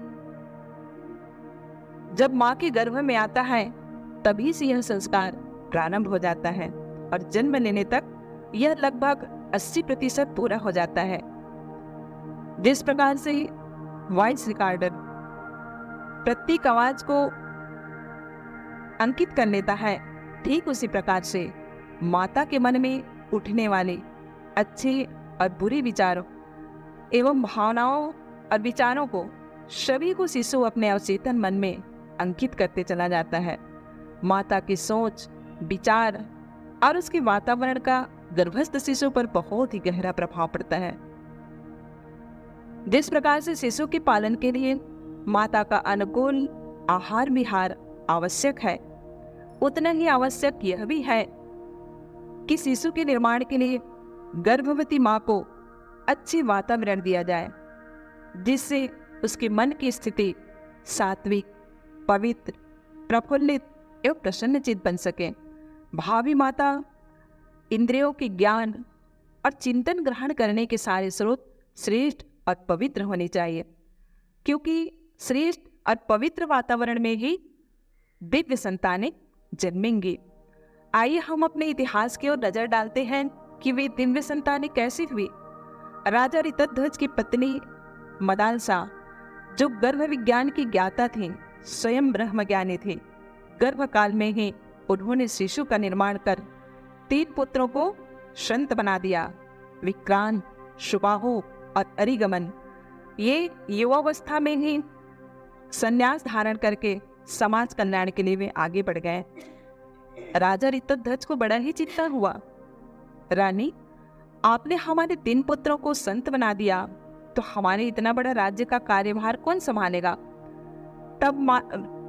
Speaker 2: जब मां के गर्भ में आता है तभी से यह संस्कार प्रारंभ हो जाता है, और जन्म लेने तक यह लगभग 80% पूरा हो जाता है। जिस प्रकार से वॉइस रिकॉर्डर प्रत्येक आवाज को अंकित कर लेता है, ठीक उसी प्रकार से माता के मन में उठने वाले अच्छे और बुरे विचारों एवं भावनाओं और विचारों को सभी को शिशु अपने अवचेतन मन में अंकित करते चला जाता है। माता की सोच, विचार और उसके वातावरण का गर्भस्थ शिशु पर बहुत ही गहरा प्रभाव पड़ता है। जिस प्रकार से शिशु के पालन के लिए माता का अनुकूल आहार विहार आवश्यक है, उतना ही आवश्यक यह भी है कि शिशु के निर्माण के लिए गर्भवती मां को अच्छी वातावरण दिया जाए, जिससे उसके मन की स्थिति सात्विक, पवित्र, प्रफुल्लित एवं प्रसन्नचित बन सके। भावी माता इंद्रियों के ज्ञान और चिंतन ग्रहण करने के सारे स्रोत श्रेष्ठ और पवित्र होने चाहिए, क्योंकि श्रेष्ठ और पवित्र वातावरण में ही दिव्य संतानें जन्मेंगी। आइए हम अपने इतिहास की ओर नजर डालते हैं कि वे दिव्य संतानें कैसी हुई। राजा ऋतध्वज की पत्नी मदालसा, जो गर्भ विज्ञान की ज्ञाता थी, स्वयं ब्रह्मज्ञानी थी। गर्भकाल में ही उन्होंने शिशु का निर्माण कर 3 पुत्रों को संत बना दिया, विक्रांत, शुभाहो और अरिगमन, ये युवावस्था में ही संन्यास धारण करके समाज कल्याण के लिए वे आगे बढ़ गए। राजा ऋतध्वज को बड़ा ही चिंता हुआ। रानी, आपने हमारे 3 पुत्रों को संत बना दिया, तो हमारे इतना बड़ा राज्य का कार्यभार कौन संभालेगा? तब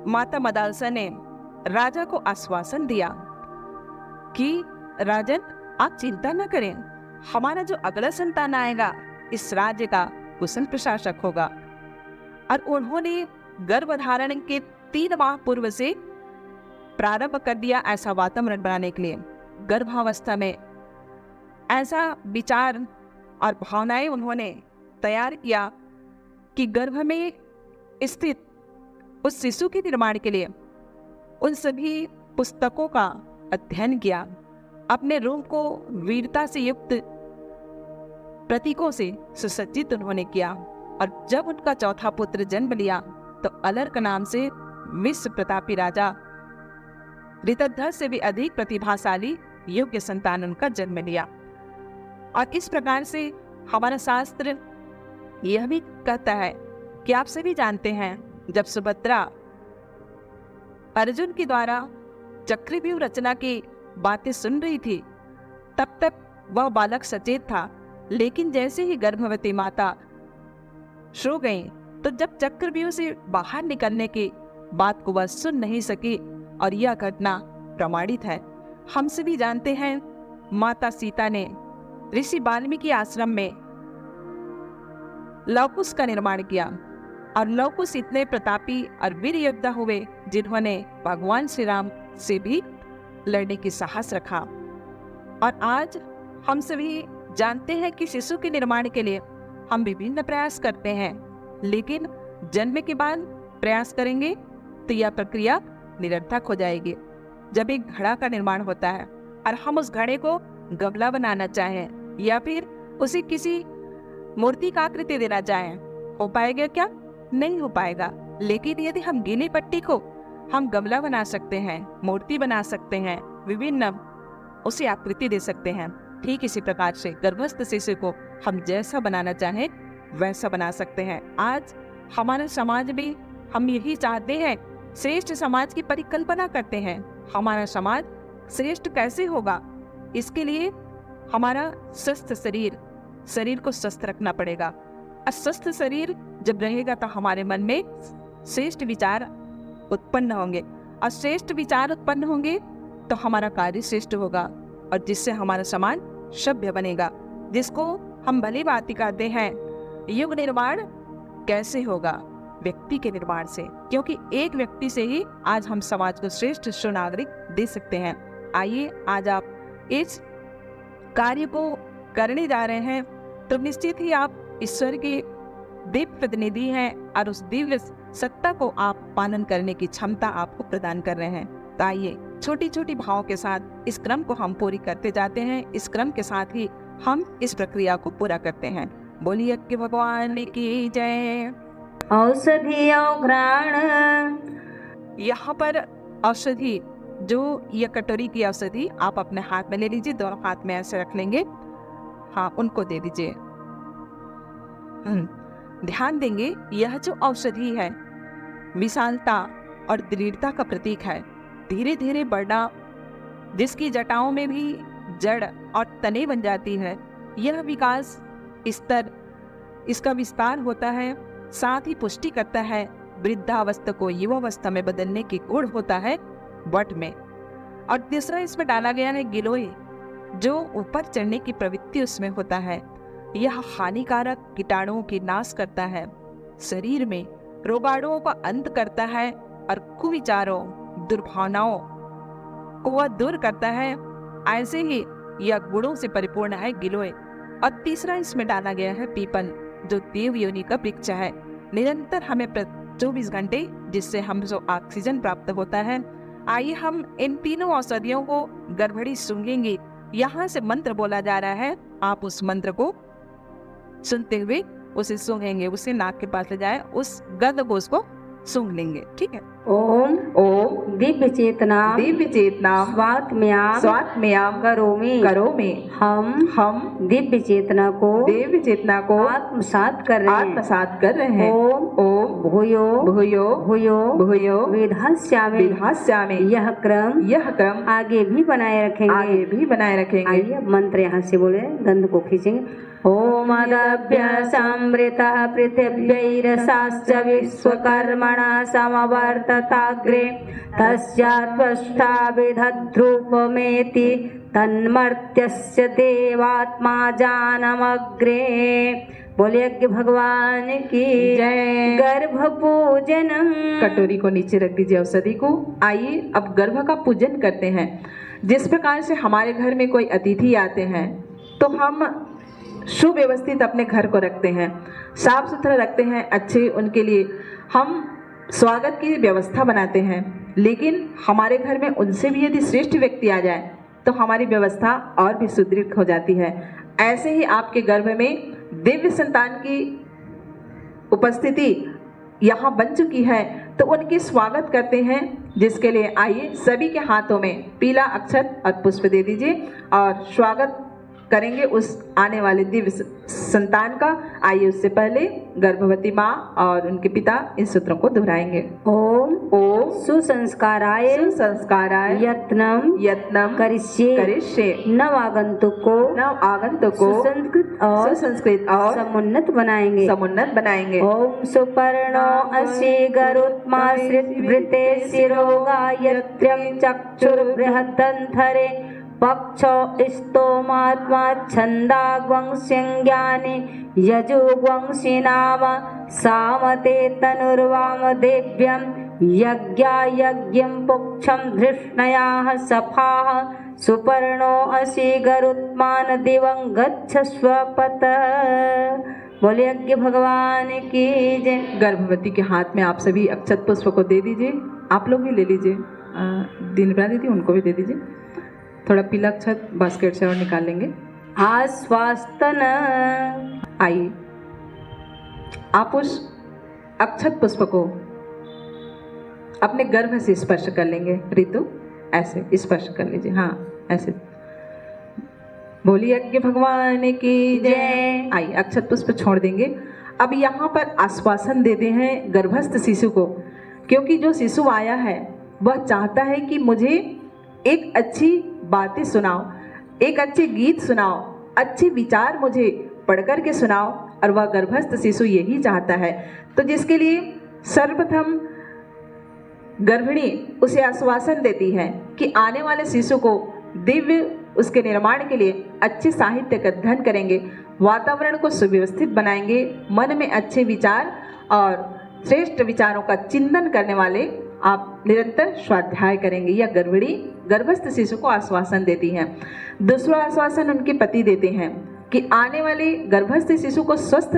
Speaker 2: माता मदालसा ने राजा को आश्वासन दिया कि राजन, आप चिंता न करें, हमारा जो अगला संतान आएगा इस राज्य का कुशल प्रशासक होगा। और उन्होंने गर्भधारण के 3 माह पूर्व से प्रारंभ कर दिया ऐसा वातावरण बनाने के लिए। गर्भावस्था में ऐसा विचार और भावनाएं उन्होंने तैयार किया कि गर्भ में स्थित उस शिशु के निर्माण के लिए उन सभी पुस्तकों का अध्ययन किया। अपने रूम को वीरता से युक्त प्रतीकों से सुसज्जित उन्होंने किया। और जब उनका चौथा पुत्र जन्म लिया तो अलर्क नाम से विश्व प्रतापी राजा ऋतध्वज से भी अधिक प्रतिभाशाली योग्य संतान उनका जन्म लिया। और इस प्रकार से हमारा शास्त्र यह भी कहता है कि आप सभी जानते हैं, जब सुभद्रा अर्जुन के द्वारा चक्रव्यूह रचना की बातें सुन रही थी, तब तक वह बालक सचेत था। लेकिन जैसे ही गर्भवती माता सो गई, तो जब चक्रव्यूह से बाहर निकलने की बात को वह सुन नहीं सकी। और यह घटना प्रमाणित है। हम सभी जानते हैं, माता सीता ने ऋषि वाल्मीकि आश्रम में लवकुश का निर्माण किया। और लवकुश इतने प्रतापी और वीर योद्धा हुए जिन्होंने भगवान श्री राम से भी लड़ने की साहस रखा। और आज हम सभी जानते हैं कि शिशु के निर्माण के लिए हम विभिन्न प्रयास करते हैं, लेकिन जन्म के बाद प्रयास करेंगे तो यह प्रक्रिया निरर्थक हो जाएगी। जब एक घड़ा का निर्माण होता है और हम उस घड़े को गमला बनाना चाहें या फिर उसे किसी मूर्ति का आकृति देना चाहें, हो पाएगा क्या? नहीं हो पाएगा। लेकिन यदि हम गीली पट्टी को हम गमला बना सकते हैं, मूर्ति बना सकते हैं, विभिन्न उसे आकृति दे सकते हैं। ठीक इसी प्रकार से गर्भस्थ शिशु को हम जैसा बनाना चाहें वैसा बना सकते हैं। आज हमारा समाज भी हम यही चाहते हैं, श्रेष्ठ समाज की परिकल्पना करते हैं। हमारा समाज श्रेष्ठ कैसे होगा? इसके लिए हमारा स्वस्थ शरीर को स्वस्थ रखना पड़ेगा। और स्वस्थ शरीर जब रहेगा तो हमारे मन में श्रेष्ठ विचार उत्पन्न होंगे, और श्रेष्ठ विचार उत्पन्न होंगे तो हमारा कार्य श्रेष्ठ होगा, और जिससे हमारा समाज सभ्य बनेगा। जिसको हम भली बात कहते हैं, युग निर्माण कैसे होगा? व्यक्ति के निर्माण से, क्योंकि एक व्यक्ति से ही आज हम समाज को श्रेष्ठ सुनागरिक दे सकते हैं। आइए आज आप इस कार्य को करने जा रहे हैं, तो निश्चित ही आप ईश्वर के दिव्य प्रतिनिधि हैं और उस दिव्य सत्ता को आप पालन करने की क्षमता आपको प्रदान कर रहे हैं। तो आइए छोटी छोटी भावों के साथ इस क्रम को हम पूरी करते जाते हैं। इस क्रम के साथ ही हम इस प्रक्रिया को पूरा करते हैं। बोलिए कि भगवान की जय।
Speaker 1: औषधि घ्राण,
Speaker 2: यहाँ पर औषधि, जो यह कटोरी की औषधि आप अपने हाथ में ले लीजिए, दोनों हाथ में ऐसे रख लेंगे। हाँ, उनको दे दीजिए। ध्यान देंगे, यह जो औषधि है विशालता और दृढ़ता का प्रतीक है। धीरे धीरे बढ़ना, जिसकी जटाओं में भी जड़ और तने बन जाती है, यह विकास स्तर, इसका विस्तार होता है, साथ ही पुष्टि करता है। वृद्धावस्था को युवावस्था में बदलने की गुण होता है वट में। और तीसरा इसमें डाला गया है गिलोय, जो ऊपर चढ़ने की प्रवृत्ति उसमें होता है। यह हानिकारक कीटाणुओं की नाश करता है, शरीर में रोगाणुओं का अंत करता है और कुविचारों, दुर्भावनाओं को वह दूर करता है। ऐसे ही यह गुणों से परिपूर्ण है गिलोय। और तीसरा इसमें डाला गया है पीपल, जो देव योनि का वृक्ष है। निरंतर हमें 24 घंटे जिससे हम जो ऑक्सीजन प्राप्त होता है। आइए हम इन तीनों औषधियों को गड़बड़ी सूंघेंगे। यहाँ से मंत्र बोला जा रहा है, आप उस मंत्र को सुनते हुए उसे सूंघेंगे। उसे नाक के पास ले जाए, उस गंध को उसको सूंघ लेंगे। ठीक है।
Speaker 1: ओम
Speaker 2: ओम
Speaker 1: दिव्य चेतना
Speaker 2: दिव्य चेतना स्वात्मयाम करोमि हम
Speaker 1: दिव्य चेतना को
Speaker 2: दिव्य चेतना को
Speaker 1: आत्मसात कर रहे हैं।
Speaker 2: ओम
Speaker 1: भूयो
Speaker 2: भूयो
Speaker 1: भूयो विधास्यामि यह क्रम आगे भी बनाए रखेंगे। आइए अब मंत्र यहाँ से बोले, दंड को खींचेंगे। ओम अदभ्य समृता पृथिव्यैरसाश्च विश्वकर्मणा समवर्तताग्रे तस्यात्वष्टा विदध्रुवमेति तन्मर्त्यस्य देवात्मा जानमग्रे। बोलिए कि भगवान की
Speaker 2: जय।
Speaker 1: गर्भ पूजनम।
Speaker 2: कटोरी को नीचे रख दीजिए औषधि को। आइए अब गर्भ का पूजन करते हैं। जिस प्रकार से हमारे घर में कोई अतिथि आते हैं तो हम सुव्यवस्थित अपने घर को रखते हैं, साफ सुथरा रखते हैं, अच्छे उनके लिए हम स्वागत की व्यवस्था बनाते हैं। लेकिन हमारे घर में उनसे भी यदि श्रेष्ठ व्यक्ति आ जाए तो हमारी व्यवस्था और भी सुदृढ़ हो जाती है। ऐसे ही आपके गर्भ में दिव्य संतान की उपस्थिति यहाँ बन चुकी है तो उनकी स्वागत करते हैं, जिसके लिए आइए सभी के हाथों में पीला अक्षत और पुष्प दे दीजिए और स्वागत करेंगे उस आने वाले दिव्य संतान का। आइए उससे पहले गर्भवती माँ और उनके पिता इन सूत्रों को दोहराएंगे।
Speaker 1: ओम सुसंस्काराय यत्नम करिष्ये नवागंतुको
Speaker 2: सुसंस्कृत और
Speaker 1: समुन्नत बनाएंगे। ओम सुपर्णो असि गरुत्माश्रितवृते शिरोगायत्र्यं चक्षुर्बृहदन्धरे पक्षो स्तोमात्मा छन्दाग्वंस्यज्ञाने यजुग्वंसि नाम सामते तनुर्वामदेव्यं यज्ञं पुक्षं धृष्णयाः सफाः सुपर्णो असि गरुत्मान दिवं गच्छस्व पतः। बोले यज्ञ भगवान की जय।
Speaker 2: गर्भवती के हाथ में आप सभी अक्षत पुष्प को दे दीजिए। आप लोग भी ले लीजिए, दीनप्रा दीदी उनको भी दे दीजिए। थोड़ा पीला अक्षत बास्केट से और निकाल लेंगे।
Speaker 1: आश्वास्तन।
Speaker 2: आइए आप उस अक्षत पुष्प को अपने गर्भ से स्पर्श कर लेंगे। ऋतु ऐसे स्पर्श कर लीजिए, हाँ ऐसे। बोलिए यज्ञ भगवान की जय। आइए अक्षत पुष्प छोड़ देंगे। अब यहाँ पर आश्वासन देते हैं गर्भस्थ शिशु को, क्योंकि जो शिशु आया है वह चाहता है कि मुझे एक अच्छी बातें सुनाओ, एक अच्छे गीत सुनाओ, अच्छे विचार मुझे पढ़कर के सुनाओ, और वह गर्भस्थ शिशु यही चाहता है। तो जिसके लिए सर्वप्रथम गर्भिणी उसे आश्वासन देती है कि आने वाले शिशु को दिव्य उसके निर्माण के लिए अच्छे साहित्य का अध्ययन करेंगे, वातावरण को सुव्यवस्थित बनाएंगे, मन में अच्छे विचार और श्रेष्ठ विचारों का चिंतन करने वाले आप निरंतर स्वाध्याय करेंगे। यह गर्भिणी गर्भस्थ शिशु को आश्वासन देती है। दूसरा आश्वासन उनके पति देते हैं कि आने वाले गर्भस्थ शिशु को स्वस्थ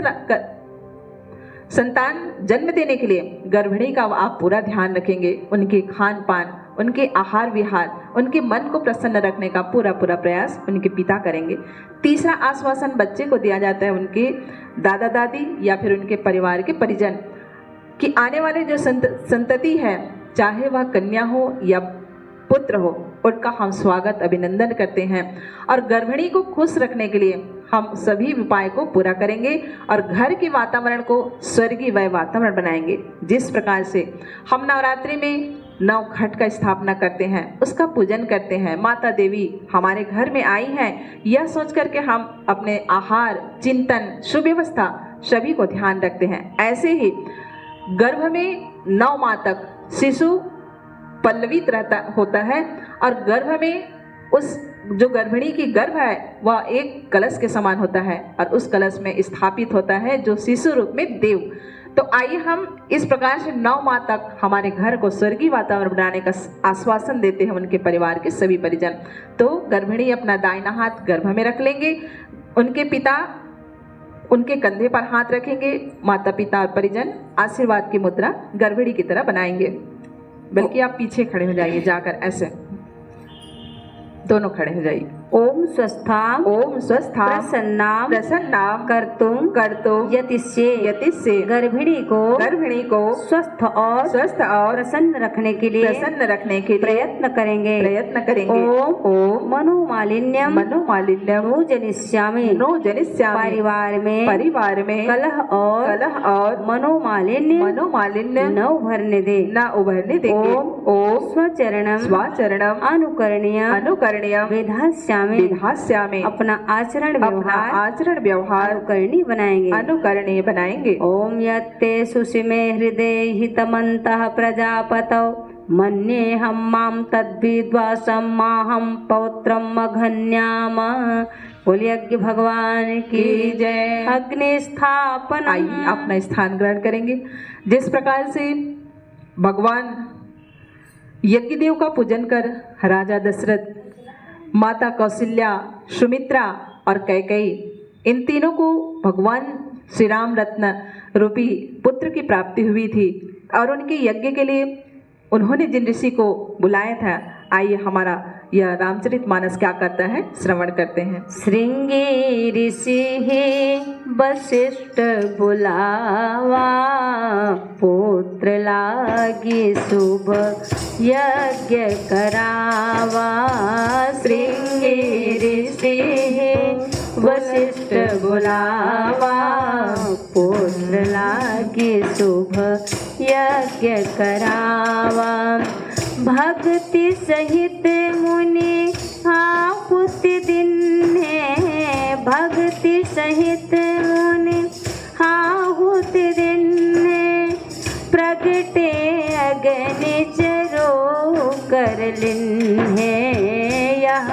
Speaker 2: संतान जन्म देने के लिए गर्भिणी का आप पूरा ध्यान रखेंगे। उनके खान पान, उनके आहार विहार, उनके मन को प्रसन्न रखने का पूरा प्रयास उनके पिता करेंगे। तीसरा आश्वासन बच्चे को दिया जाता है उनके दादा दादी या फिर उनके परिवार के परिजन कि आने वाले जो संतति है, चाहे वह कन्या हो या पुत्र हो, उनका हम स्वागत अभिनंदन करते हैं और गर्भिणी को खुश रखने के लिए हम सभी उपाय को पूरा करेंगे और घर के वातावरण को स्वर्गीय वह वातावरण बनाएंगे। जिस प्रकार से हम नवरात्रि में 9 घट का स्थापना करते हैं, उसका पूजन करते हैं, माता देवी हमारे घर में आई हैं, यह सोच करके हम अपने आहार, चिंतन, सुव्यवस्था सभी को ध्यान रखते हैं। ऐसे ही गर्भ में 9 माह तक शिशु पल्लवित होता है और गर्भ में उस जो गर्भिणी की गर्भ है वह एक कलश के समान होता है और उस कलश में स्थापित होता है जो शिशु रूप में देव। तो आइए हम इस प्रकार से 9 माह तक हमारे घर को स्वर्गीय वातावरण बनाने का आश्वासन देते हैं उनके परिवार के सभी परिजन। तो गर्भिणी अपना दाहिना हाथ गर्भ में रख लेंगे, उनके पिता उनके कंधे पर हाथ रखेंगे, माता पिता और परिजन आशीर्वाद की मुद्रा गर्भिणी की तरह बनाएंगे। बल्कि आप पीछे खड़े हो जाइए, जाकर ऐसे दोनों खड़े हो जाइए।
Speaker 3: ओम स्वस्थां
Speaker 1: ओम स्वस्थां
Speaker 3: प्रसन्नां
Speaker 1: प्रसन्नां
Speaker 3: कर्तुं यतिष्ये गर्भिणी को स्वस्थ और प्रसन्न रखने के लिए प्रयत्न करेंगे। ओम मनोमालिन्यम नो जनिष्यामि परिवार में कलह और मनोमालिन्य न उभरने दे। ओम स्वचरणम अनुकरणीय विधास्यामि अपना आचरण व्यवहार अनुकरणीय बनाएंगे। ओम यत्ते सुषिमे हृदय हितमन्तः प्रजापतौ मन्येऽहं मां तद्विद्वासं माहं पौत्रम अघन्याम। बोलिए यज्ञ भगवान की जय। अग्नि स्थापन।
Speaker 1: आइए अपना स्थान ग्रहण करेंगे। जिस प्रकार से भगवान यज्ञदेव का पूजन कर राजा दशरथ, माता कौशल्या, सुमित्रा और कैकेयी इन तीनों को भगवान श्री राम रत्न रूपी पुत्र की प्राप्ति हुई थी और उनके यज्ञ के लिए उन्होंने जिन ऋषि को बुलाया था, आइए हमारा यह रामचरितमानस क्या करता है श्रवण करते हैं।
Speaker 3: श्रृंगी ऋषि वशिष्ठ बुलावा पुत्र लागी शुभ यज्ञ करावा। श्रृंगी ऋषि वशिष्ठ बुलावा पुत्र लागी शुभ यज्ञ करावा। भक्ति सहित मुनि आहुति दिन है, भक्ति सहित मुनि आहुति दिन है। प्रगटे अग्नि चरो कर लिन है। यह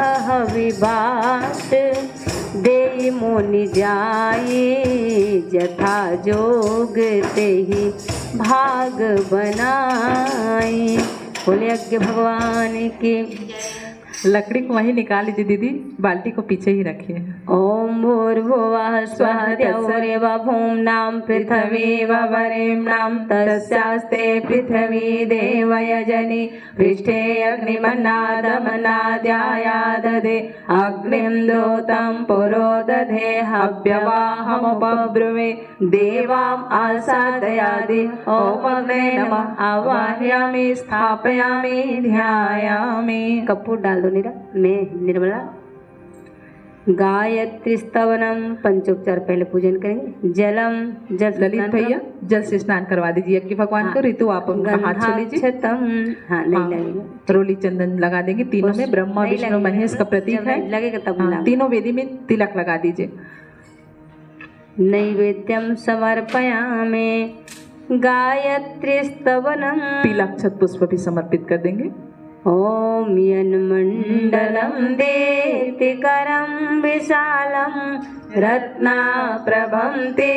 Speaker 3: विवाद दे मुनि जाए जथा जोग ते ही भाग बनाए। बोले यज्ञ भगवान की।
Speaker 1: लकड़ी को वहीं निकाल लीजिए दीदी, बाल्टी को पीछे ही रखिए।
Speaker 3: ओम भूर्भुवः स्वः द्यौरेव भूम्नां पृथिवीव वरेम्णां तस्यास्ते पृथिवी देवयजनि पृष्ठे अग्निमन्नादमन्नाद्यायादधे अग्निं दूतं पुरो दधे हव्यवाहमुपब्रुवे देवाम् आसादयादि। ओम अग्ने नमः आवाहयामि स्थापयामि ध्यायामि। कपूर डाल दो निर्मला। गायत्री स्तवनम पंचोपचार पहले पूजन करेंगे। जलम जल
Speaker 1: ललित भैया जल से स्नान करवा दीजिए यज्ञ भगवान को। ऋतु आप उनका हाथ छू लीजिए।
Speaker 3: हाँ नहीं लगेगा।
Speaker 1: रोली चंदन लगा देंगे। तीनों में ब्रह्मा विष्णु महेश का प्रतीक है।
Speaker 3: लगेगा तब
Speaker 1: तीनों वेदी में तिलक लगा दीजिए।
Speaker 3: नैवेद्यम समर्पयामि गायत्री स्तवनम।
Speaker 1: पीला अक्षत पुष्प भी समर्पित कर देंगे।
Speaker 3: ओम यन्मण्डलं देतिकरं विशालं रत्नाप्रभं ते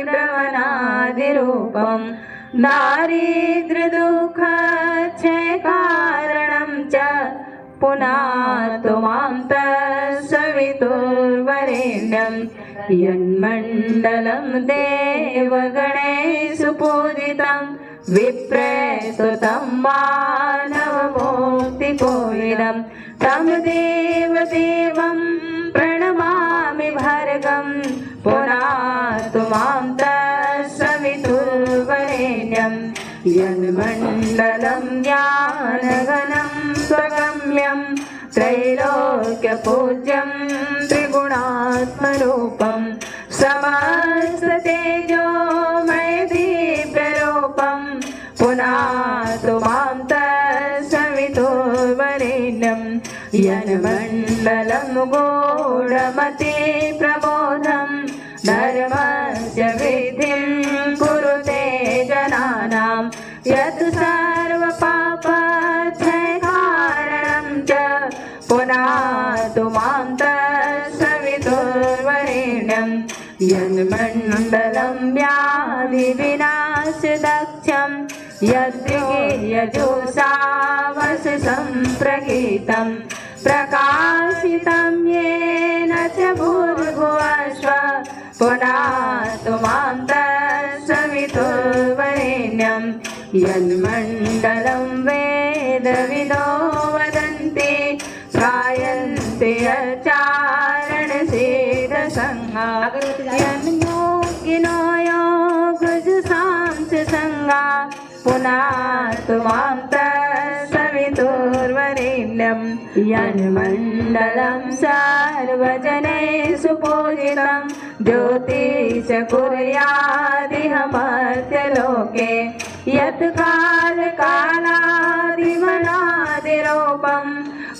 Speaker 3: भ्रमणादिरूपं दारिद्र्यदुःखक्षयकारणं च पुनातु मां तत्सवितुर्वरेण्यं। यन्मण्डलं देवगणैः सुपूजितं विप्रस्तुतं मानवमूर्तिपूर्णं तं देवदेवं प्रणमामि भर्गं पुनातु मां तत्सवितुर्वरेण्यं। यन्मण्डलं ज्ञानघनं स्वगम्यं त्रैलोक्यपूज्यं त्रिगुणात्मरूपं समस्ततेजोमय दिव्यरूपं पुनातु मां तत्सवितुर्वरेण्यं। यन्मण्डलं गूढमति प्रबोधं धर्मस्य वृद्धिं कुरुते जनानां। यत् सर्वपापक्षयकारणं च पुनातु मां तत्सवितुर्वरेण्यं। यन्मण्डलं व्याधिविनाशदक्षं यज्ञजुषावशं प्रगीतं प्रकाशितं येन च भूर्भुवस्वः पुनातु मां तत्सवितुर्वरेण्यं। यन्मण्डलं वेदविदो वदन्ति गायन्ति च
Speaker 1: यन्योगिनो योगजुषांस संगा पुनातु मां तत्सवितुर्वरेण्यं यन्मण्डलं सर्वजनैः पूजितं ज्योतिष कुर्यादिह मर्त्यलोके यत् कालकालादिमनादिरूपं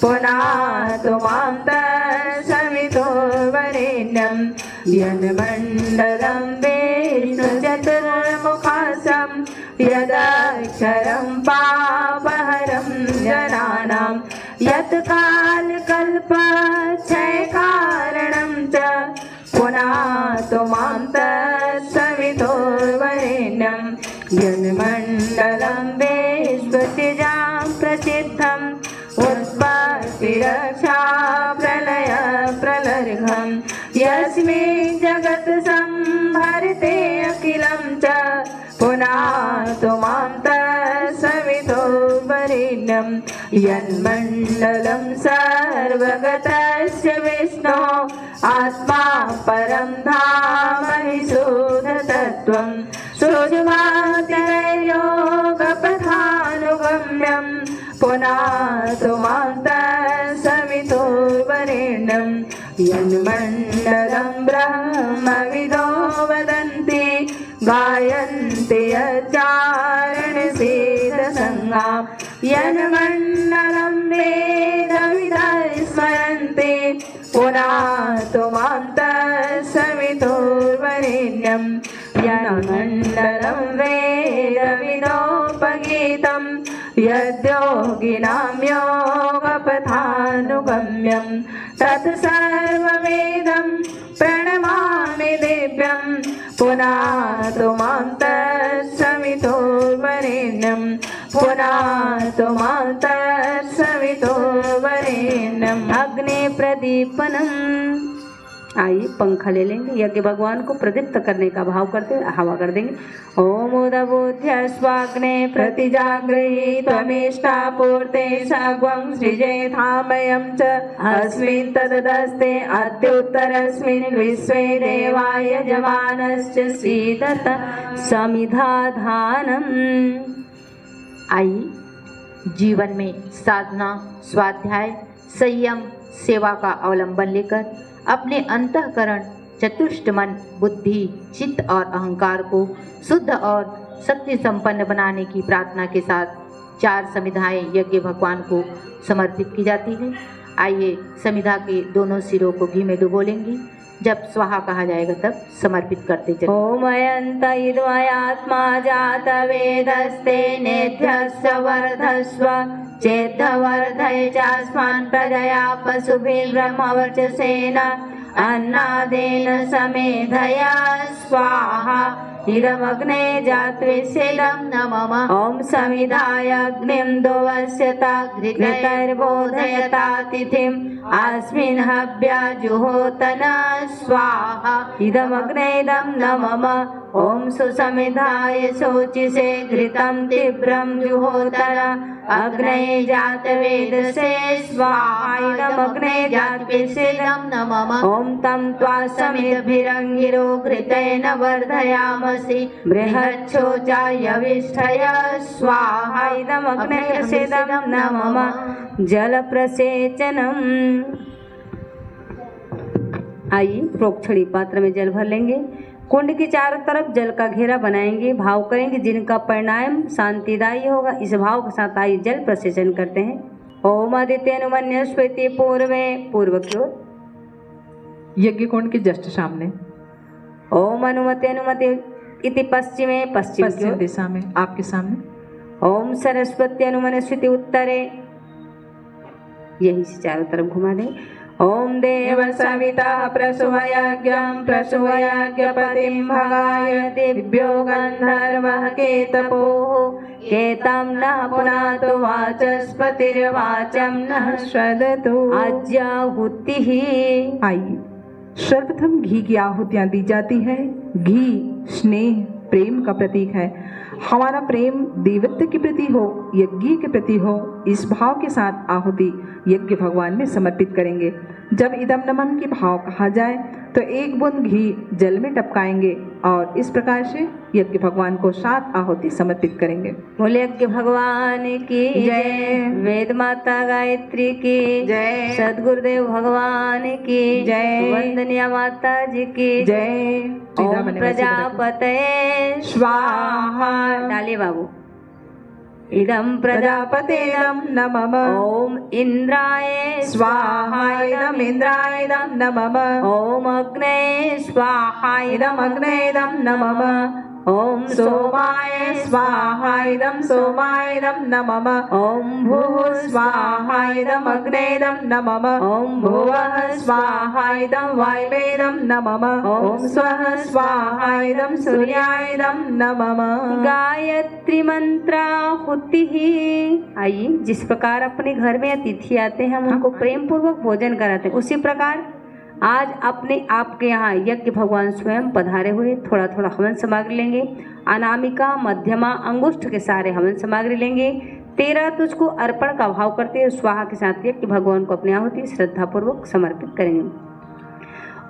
Speaker 1: पुनातु मां तत्सवितुर्वरेण्यं यन्मण्डलं विष्णुचतुर्मुखं यदक्षरं पापहरं जनानां यत् कालकल्पक्षयकारणं च पुनातु मां तत्सवितुर्वरेण्यं यन्मण्डलं विश्वसिजां प्रसिद्धम् उत्पत्तिरक्षा प्रलय प्रलर्घं यस्मिन् जगत् संभरते अखिलं च पुनातु मां तत्सवितुर्वरेण्यं यन्मण्डलं सर्वगतस्य विष्णो आत्मा परं धाम हि शुद्धतत्त्वं सूक्ष्मातियोगपथानुगम्यं पुनातु मां तत्सवितुर्वरेण्यं यन्मण्डलं ब्रह्मविदो वदन्ति गायन्ति यच्चारणसिद्धसङ्गां यन्मण्डलं वेदविदः स्मरन्ति पुनातु मां तत्सवितुर्वरेण्यं यन्मण्डलं वेदविदोपगीतं यद्योगिनां योगपथानुगम्यं तत्सर्ववेदं प्रणमामि दिव्यं पुनातु मां तत्सवितुर्वरेण्यं पुनातु मां तत्सवितुर्वरेण्यम् अग्निप्रदीपनम्। आइए पंखा ले लेंगे, यज्ञ भगवान को प्रदीप्त करने का भाव करते हवा कर देंगे। ओम उदबुद्ध्य स्वाग्ने प्रतिजागृहि त्वमिष्टापूर्ते सग्वं सृजेथामयं च अस्मिन् तददस्ते अत्युत्तरस्मिन् विश्वे देवाय यजमानश्च सीदत समिधाधानम्।
Speaker 4: आइए जीवन में साधना, स्वाध्याय, संयम, सेवा का अवलंबन लेकर अपने अंतःकरण, चतुष्ट मन, बुद्धि, चित्त और अहंकार को शुद्ध और शक्ति संपन्न बनाने की प्रार्थना के साथ 4 समिधाएं यज्ञ भगवान को समर्पित की जाती है। आइए समिधा के दोनों सिरों को घी में डुबो लेंगे। जब स्वाहा कहा जाएगा तब समर्पित करते चलें।
Speaker 1: ओम अयंत इद्वयात्मा जात वेदस्ते नेध्यस्व वर्धस्व चेद्धवर्धय चास्मान् प्रजया पशुभिर्ब्रह्मवर्चसेन अन्नादेन समेधया स्वाहा इदमग्ने जात्विषेदं न मम। ओम समिधाय अग्निं दोवस्यता घृतैर्बोधयता तिथिम् अस्मिन् हव्या जुहोतन स्वाहा इदमग्नेदं न मम। ओम सुसमिधाय शोचिषे घृतं तीव्रं जुहोतन अग्नये जातवेदसे स्वाहा इदमग्ने जात्विषेदं न मम। ओम तं त्वा समिधभिरङ्गिरो घृतेन वर्धयामसि बृहच्छोचायविष्ठय स्वाहा इदमग्ने जात्विषेदं न मम। जलप्रसेचनम्। आइए प्रोक्षणी पात्र में जल भर लेंगे। कुंड के चारों तरफ जल का घेरा बनाएंगे, भाव करेंगे जिनका परिणाम शांतिदायी होगा। इस भाव के साथ आइए जल प्रसेचन करते हैं। ओम आदित्यनुमन्यस्वेति पूर्वे, पूर्व की ओर
Speaker 2: यज्ञ कुंड के जस्ट सामने।
Speaker 1: ओम अनुमति अनुमति इति पश्चिमे, पश्चिम की ओर
Speaker 2: दिशा में आपके सामने।
Speaker 1: ओम सरस्वती अनुमन्यस्वेति उत्तरे, यही से चारों तरफ घुमा दें। ओम देव सविता प्रसूयज्ञं प्रसूयज्ञपतिं भगाय दिव्यो गन्धर्वः केतपोः केतं नः पुनातु वाचस्पतिर्वाचं नः श्रदतु। आज्याहुतिः।
Speaker 2: आइए सर्वप्रथम घी की आहुतियां दी जाती है। घी स्नेह प्रेम का प्रतीक है। हमारा प्रेम देवत्व के प्रति हो, यज्ञ के प्रति हो, इस भाव के साथ आहुति यज्ञ भगवान में समर्पित करेंगे।
Speaker 1: जब इदम नमः की भाव कहा जाए तो एक बूंद घी जल में टपकाएंगे और इस प्रकार से यज्ञ भगवान को 7 आहुति समर्पित करेंगे।
Speaker 3: बोले यज्ञ भगवान की
Speaker 1: जय।
Speaker 3: वेद माता गायत्री की
Speaker 1: जय।
Speaker 3: सदगुरुदेव भगवान की
Speaker 1: जय।
Speaker 3: वंदनीय माता जी की
Speaker 1: जय।
Speaker 3: ओम प्रजापते
Speaker 1: स्वाहा।
Speaker 3: डाले बाबू। इदं
Speaker 1: प्रजापतेदं नमः।
Speaker 3: ओम इंद्राय
Speaker 1: स्वाहा। इदम् इंद्रायदं नमः।
Speaker 3: ओम अग्ने स्वाहा।
Speaker 1: इदम् अग्नेदं नमः।
Speaker 3: ओम
Speaker 1: सोमाय स्वाहा। इदं सोमायदं नमः।
Speaker 3: ओम
Speaker 1: भूः स्वाहा। इदम् अग्नेदं नमः।
Speaker 3: ओम
Speaker 1: भुवः स्वाहा। इदं वायवेदं नमः। ओम स्वः स्वाहा। इदं सूर्यायदं नमः।
Speaker 3: गायत्री मंत्राहुति ही। आइए, जिस प्रकार अपने घर में अतिथि आते हैं हम उनको प्रेम पूर्वक भोजन कराते हैं, उसी प्रकार आज अपने आपके यहाँ यज्ञ भगवान स्वयं पधारे हुए थोड़ा थोड़ा हवन सामग्री लेंगे। अनामिका मध्यमा अंगुष्ठ के सारे हवन सामग्री लेंगे। 13 तुझको अर्पण का भाव करते हुए स्वाहा के साथ यज्ञ भगवान को अपनी आहुति श्रद्धा पूर्वक समर्पित करेंगे।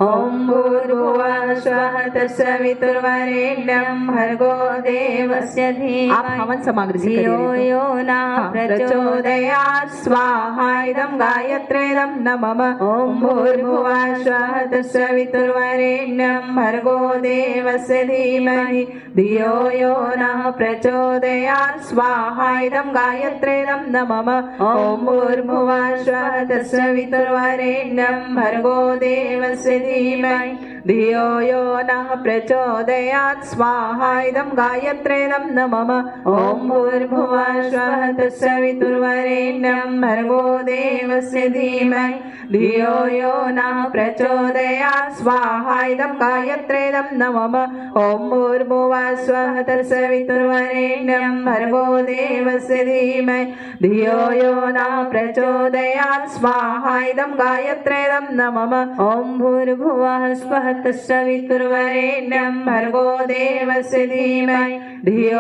Speaker 1: ओम भूर्भुवः स्वः तत्सवितुर्वरेण्यं भर्गो देवस्य धीमहि। आप हवन सामग्री से
Speaker 3: धियो
Speaker 1: करिए।
Speaker 3: यो न
Speaker 1: प्रचोदयात् स्वाहा। इदं गायत्रीदं नमः। ओम भूर्भुवः स्वः तत्सवितुर्वरेण्यं भर्गो देवस्य धीमहि धियो यो नः प्रचोदयात् स्वाहा। इदं गायत्रीदं नमः। ओम भूर्भुवः स्वः तत्सवितुर्वरेण्यं भर्गो देवस्य धीमहि धियो यो नः प्रचोदयात् स्वाहा। इदं गायत्रीदं नमः। ओम भूर्भुवः स्वः तत्सवितुर्वरेण्यं भर्गो देवस्य धीमहि धियो यो नः प्रचोदयात् स्वाहा। इदं गायत्रीदं नमः। ओम भूर्भुवः स्वः तत्सवितुर्वरेण्यं भर्गो देवस्य धीमहि धियो यो नः प्रचोदयात् स्वाहा। इदं गायत्रीदं नमः।
Speaker 3: ओम भूर्भुवः स्वः तत्सवितुर्वरेण्यं
Speaker 1: भर्गो देवस्य धीमहि धियो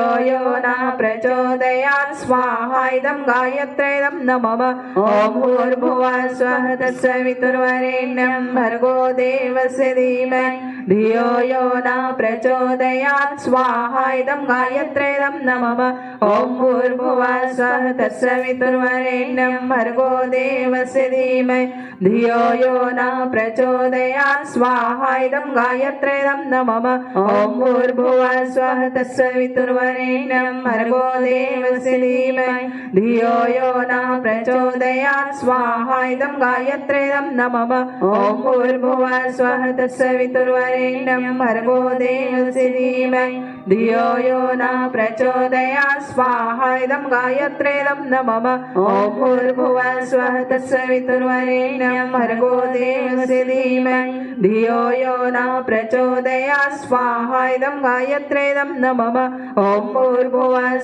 Speaker 1: यो नः प्रचोदयात् स्वाहा। इदं गायत्रीदं नमः। ओम भूर्भुवः स्वः तत्सवितुर्वरेण्यं भर्गो देवस्य धीमहि धियो यो नः प्रचोदयात् स्वाहा। इदं गायत्रीदं नमः। ओम भूर्भुवः स्वः तत्सवितुर्वरेण्यं भर्गो देवस्य धीमहि धियो यो नः प्रचोदयात् स्वाहा। इदं गायत्रीदं नमः। ओम भूर्भुवः स्वः तत्सवितुर्वरेण्यं भर्गो देवस्य धीमहि धियो यो नः प्रचोदयात् स्वाहा। इदं गायत्रीदं नमः। ओम भूर्भुवः स्वः तत्सवितुर्वरेण्यं भर्गो देवस्य धीमहि धियो यो नः प्रचोदयात् स्वाहा। इदं गायत्रीदं नमः। ओम भूर्भुवः स्वः तत्सवितुर्वरेण्यं भर्गो देवस्य धीमहि धियो यो नः प्रचोदयात् स्वाहा। इदं गायत्रीदं नमः। ओम भूर्भुवः स्वः तत्सवितुर्वरेण्यं भर्गो देवस्य धीमहि धियो यो नः प्रचोदयात् स्वाहा। इदं गायत्रीदं नमः। ओम भूर्भुवः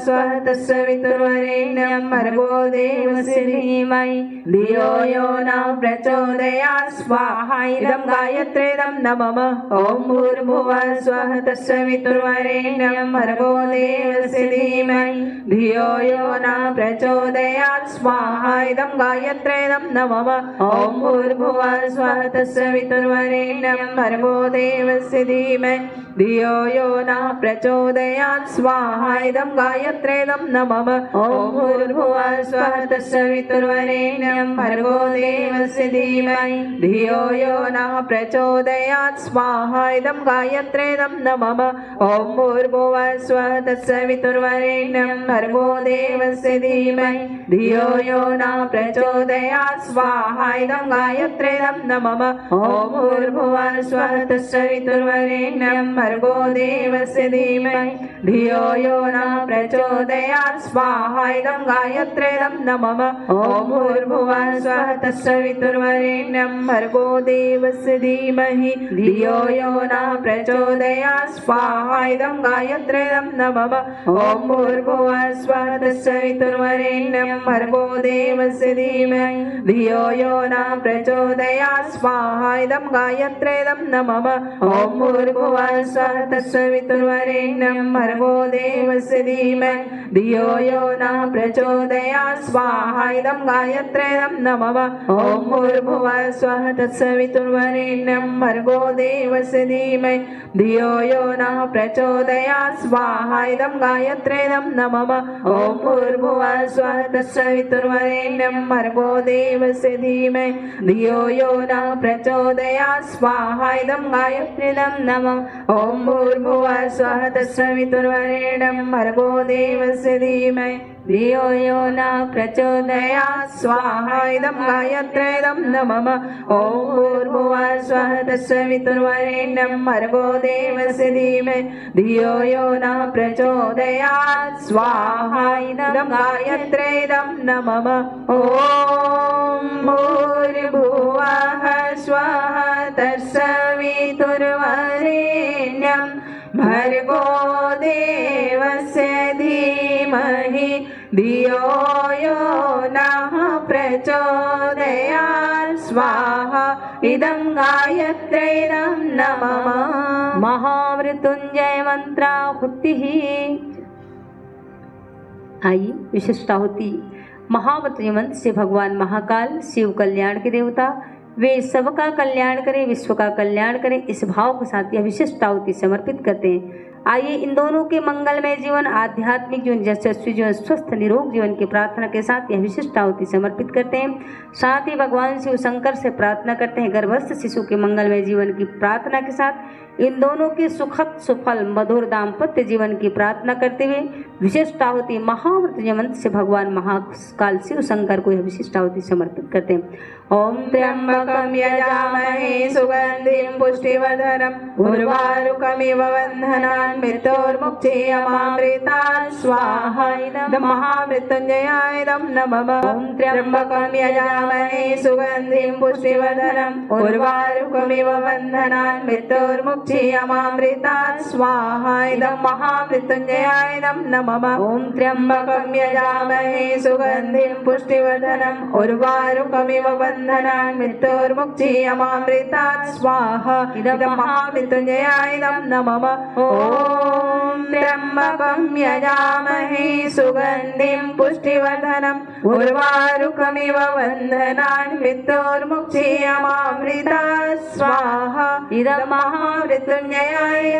Speaker 1: स्वः तत्सवितुर्वरेण्यं भर्गो देवस्य धीमहि धियो यो नः प्रचोदयात् स्वाहा। इदं गायत्रीदं नमः। ओम भूर्भुवः स्वः तत्सवितुर्वरेण्यं भर्गो देवस्य धीमहि धियो यो नः प्रचोदयात् स्वाहा। इदं गायत्रीदं नमः। ओम भूर्भुवः स्वः तत्सवितुर्वरेण्यं भर्गो देवस्य धीमहि धियो यो नः प्रचोदयात् स्वाहा। इदं गायत्रीदं नमः। ओम भूर्भुवः स्वः तत्सवितुर्वरेण्यं भर्गो देवस्य धीमहि धियो यो नः प्रचोदयात् स्वाहा। इदं गायत्रीदं नमः। ओम भूर्भुवः स्वः तत्सवितुर्वरेण्यं भर्गो देवस्य धीमहि धियो यो नः प्रचोदयात् स्वाहा। इदं गायत्रीदं नमः। ओम भूर्भुवः स्वः तत्सवितुर्वरेण्यं भर्गो देवस्य धीमहि धियो यो नः प्रचोदयात् स्वाहा। इदं गायत्र्येदं नमः ॐ भूर्भुवः स्वः तत्सवितुर्वरेण्यं भर्गो देवस्य धीमहि धियो यो न प्रचोदयात् स्वाहा इदं गायत्र्येदं नमः ॐ भूर्भुवः स्वः तत्सवितुर्वरेण्यं भर्गो देवस्य धीमहि धियो यो न प्रचोदयात् स्वाहा इदं गायत्र्येदं नमः ॐ भूर्भुवः स्वः तत्सवितुर्वरेण्यं भर्गो देवस्य धीमहि धियो यो न प्रचोदयात् स्वाहा इदं गायत्र्येदं नमः ॐ भूर्भुवः स्वः तत्सवितुर्वरेण्यं भर्गो देवस्य धीमहि धियो यो न प्रचोदयात् स्वाहा इदं गायत्र्येदं नमः ॐ भूर्भुवः स्वः तत्सवितुर्वरेण्यं भर्गो देवस्य धीमहि धियो यो न प्रचोदयात् स्वाहा इदं गायत्र्येदं नमः ॐ भूर्भुवः स्वः तत्सवितुर्वरेण्यं भर्गो देवस्य धीमहि धियो यो न प्रचोदयात् स्वाहा इदं गायत्र्येदं नमः ॐ भूर्भुवः स्वः तत्सवितुर्वरेण्यं भर्गो देवस्य धीमहि धियो यो नः प्रचोदयात् स्वाहा इदं गायत्र्येदं नमः
Speaker 3: महामृत्युंजय मंत्राहुति। आइए विशिष्टाहुति। महामृत्युंजय मंत्र से भगवान महाकाल शिव कल्याण के देवता वे सबका कल्याण करें, विश्व का कल्याण करें, इस भाव के साथ यह विशिष्ट आहुति समर्पित करते हैं। आइए इन दोनों के मंगलमय जीवन, आध्यात्मिक जीवन, यशस्वी जीवन, स्वस्थ निरोग जीवन की प्रार्थना के साथ यह विशिष्ट आहुति समर्पित करते हैं। साथ ही भगवान शिव शंकर से प्रार्थना करते हैं गर्भस्थ शिशु के मंगलमय जीवन की प्रार्थना के साथ इन दोनों के सुखद सुफल मधुर दाम्पत्य जीवन की प्रार्थना करते हुए विशिष्ट आहुति महामृत्युंजय मंत्र से भगवान महाकाल शिव शंकर को यह विशिष्ट आहुति समर्पित करते हैं। ओम
Speaker 1: त्र्यंबकं यजामहे सुगंधिं पुष्टिवर्धनम् उर्वारुकमिव बन्धनान् मृत्योर्मुक्षीयमामृतात् स्वाहा इदं महामृत्युंजयाय नमः ओम त्र्यंबकं यजामहे सुगंधिं पुष्टिवर्धनम् उर्वारुकमिव बन्धनान् मृत्योर्मुक्षीयमामृतात् स्वाहा इदं महामृत्युंजयाय नमः ओम त्र्यंबकं यजामहे सुगंधिं पुष्टिवर्धनम् उर्वारुकमिव बन्धनान् मृत्योर्मुक्षीयमामृतात् स्वाहा इदं महामृत्युंजयाय नमः ओम त्र्यंबकं यजामहे सुगंधिं पुष्टिवर्धनम् उर्वारुकमिव बन्धनान् मृत्योर्मुक्षीयमामृतात् स्वाहा इदं महामृत्युंजयाय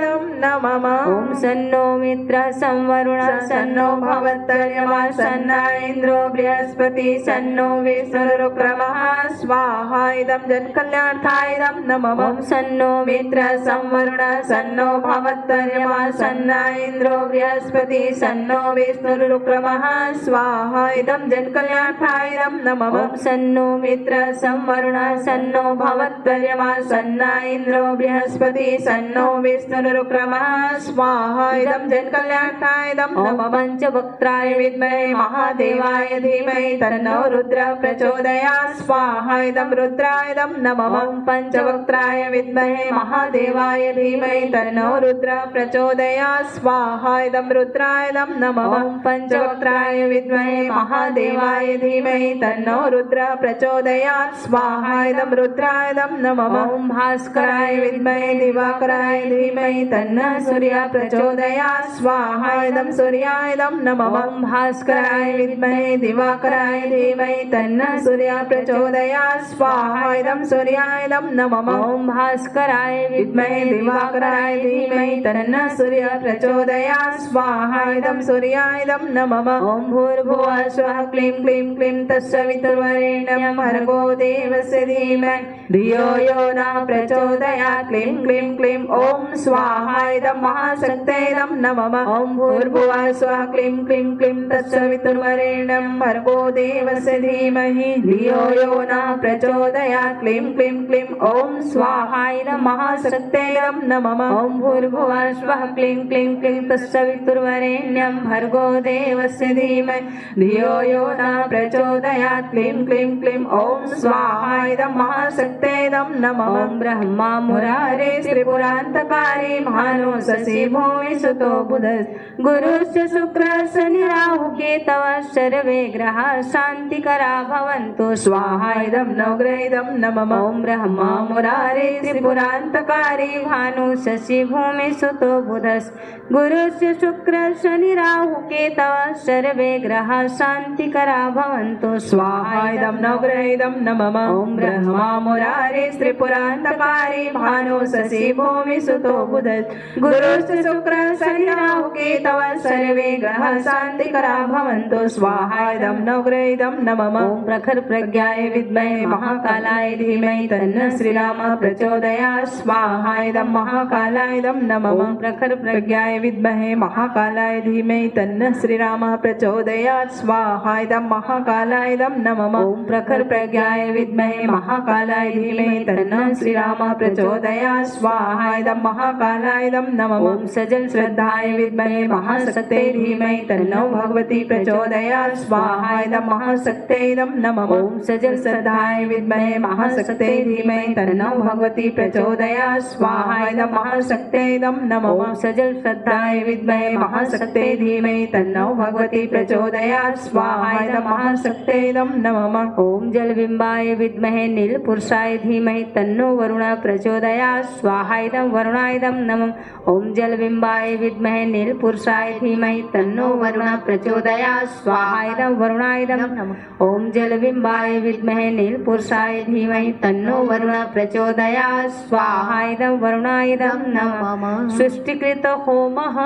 Speaker 1: नमः ओम सन्नो मित्रः संवरुणः सन्नो भवत्तर्यमा सन्नो इन्द्रो बृहस्पति सन्नो विष्णुरुक्रमः स्वाहा इदं जन्कल्यार्थाय नमः ओम सन्नो मित्रः संवरुणः सन्नो भवत्तर्यमा सन्नो इन्द्रो बृहस्पति सन्नो विष्णुरुक्रमः स्वाहा इदं जन्कल्यार्थाय नमः ओम सन्नो मित्रः संवरुणः सन्नो भवत्तर्यमा सन्नो इन्द्रो बृहस्पति सन्नो विष्णुरुक्रमः स्वाहा इदं जन्कल्यार्थाय नमः पंचवक्त्राय विद्महे महादेवाय धीमहि तन्नो रुद्रः प्रचोदयात् स्वाहा इदं रुद्राय नमः पंचवक्त्राय विद्महे महादेवाय धीमहि तन्नो रुद्रः प्रचोदयात् स्वाहा इदं रुद्राय नमः पंचवक्त्राय विद्महे महादेवाय धीमहि तन्नो रुद्रः प्रचोदयात् स्वाहा इदं रुद्राय नमः ओम भास्कराय विद्महे दिवाकराय धीमहि तन्नः सूर्यः प्रचोदयात् स्वाहा इदं सूर्याय नमः ओम भास्कराय विद्महे दिवाकराय धीमहि तन्नः सूर्यः प्रचोदयात् स्वाहा इदं सूर्याय नमः ओम भास्कराय विद्महे दिवाकराय धीमहि तन्नः सूर्यः प्रचोदयात् स्वाहा इदं सूर्याय नमः ओम भूर्भुवः स्वः क्लीं क्लीं क्लीं तत्सवितुर्वरेण्यं भर्गो देवस्य धीमहि धियो यो नः प्रचोदयात् क्लीं क्लीं क्लीं ओम स्वाहा इदं महाशक्तये नमः ओम भूर्भुवः स्वः क्लीं क्लीं क्लीं तत्सवितुर्वरेण्यं भर्गो देवस्य धीमहि धियो यो नः प्रचोदयात् क्लीं क्लीं क्लीं ओम स्वाहा इदं महाशक्तये नमः ओम भूर्भुवः स्वः क्लीं क्लीं क्लीं तत्सवितुर्वरेण्यं भर्गो देवस्य धीमहि धियो यो प्राणः प्रचोदयात् क्लीं क्लीं क्लीं ॐ स्वाहा इदं महाशक्तेदं नमः ॐ ब्रह्मा मुरारे त्रिपुरान्तकारे भानु शशि भूमि सुतो बुधः गुरुश्च शुक्रः शनि राहु केतवः सर्वे ग्रहाः शान्तिकरा भवन्तु स्वाहा इदं नवग्रहं नमः ॐ ब्रह्मा मुरारे त्रिपुरान्तकारे भानु शशि भूमि सुतो बुधः गुरुश्च शुक्रः शनि राहु केतवः सर्वे ग्रहाः शान्तिकरा भवन्तु स्वाहा इदं नवग्रहं नमः ॐ ब्रह्मा मुरारे त्रिपुरान्तकारे भानु शशि भूमि सुतो बुधः गुरुश्च शुक्रः शनि राहु केतवः सर्वे ग्रहाः शान्तिकरा भवन्तु स्वाहा इदं नवग्रहं नमः ॐ प्रखर प्रज्ञाय विद्महे महाकालाय धीमहि तन्नः श्रीरामः प्रचोदयात् स्वाहा इदं महाकालाय नमः ॐ प्रखर प्रज्ञाय विद्महे महाकालाय धीमहि तन्नः श्रीरामः प्रचोदयात् स्वाहा इदं महाकालाय नमः ॐ प्रखर प्रज्ञाय विद्महे महाकालाय धीमहि तन्नः श्रीरामः प्रचोदयात् स्वाहा इदं महाकालाय नमः ॐ सजल श्रद्धाय विद्महे महाशक्ते धीमहि तन्नो भगवती प्रचोदयात् स्वाहा इदं महाशक्ते नमः ॐ सजल श्रद्धाय विद्महे महाशक्ते धीमहि तन्नो भगवती प्रचोदयात् स्वाहा इदं महाशक्ते नमः ॐ सजल श्रद्धाय विद्महे महाशक्ते धीमहि तन्नो भगवती प्रचोदयात् स्वाहा इदं महाशक्ते नमः ॐ जलबिम्बाय विद्महे नीलपुरुषाय धीमहि तन्नो वरुणः प्रचोदयात् स्वाहा इदं वरुणाय नमः ॐ जलबिम्बाय विद्महे नीलपुरुषाय धीमहि तन्नो वरुणः प्रचोदयात् स्वाहा इदं वरुणाय नमः ॐ जलबिम्बाय विद्महे नीलपुरुषाय धीमहि तन्नो वरुणः प्रचोदयात् स्वाहा इदं वरुणाय नमः सृष्टिकृत होमः।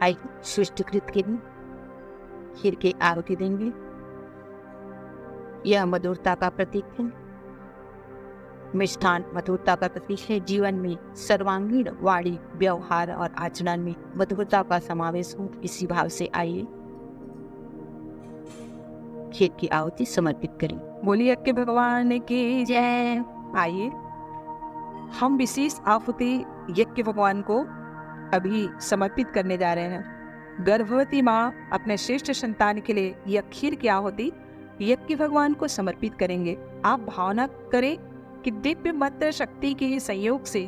Speaker 3: आइए सृष्टिकृत के दिन खीर की आहुति देंगे। यह मधुरता का प्रतीक है। मिष्ठान मधुरता का प्रतीक है। जीवन में सर्वांगीण वाणी व्यवहार और आचरण में मधुरता का समावेश हो, इसी भाव से आइए खीर की आहुति समर्पित करें।
Speaker 2: बोलिए यज्ञ भगवान की
Speaker 3: जय।
Speaker 2: आइए हम विशेष आहुति यज्ञ भगवान को अभी समर्पित करने जा रहे हैं। गर्भवती माँ अपने श्रेष्ठ संतान के लिए यह खीर की आहुति यज्ञ भगवान को समर्पित करेंगे। आप भावना करें कि दिव्य मंत्र शक्ति के संयोग से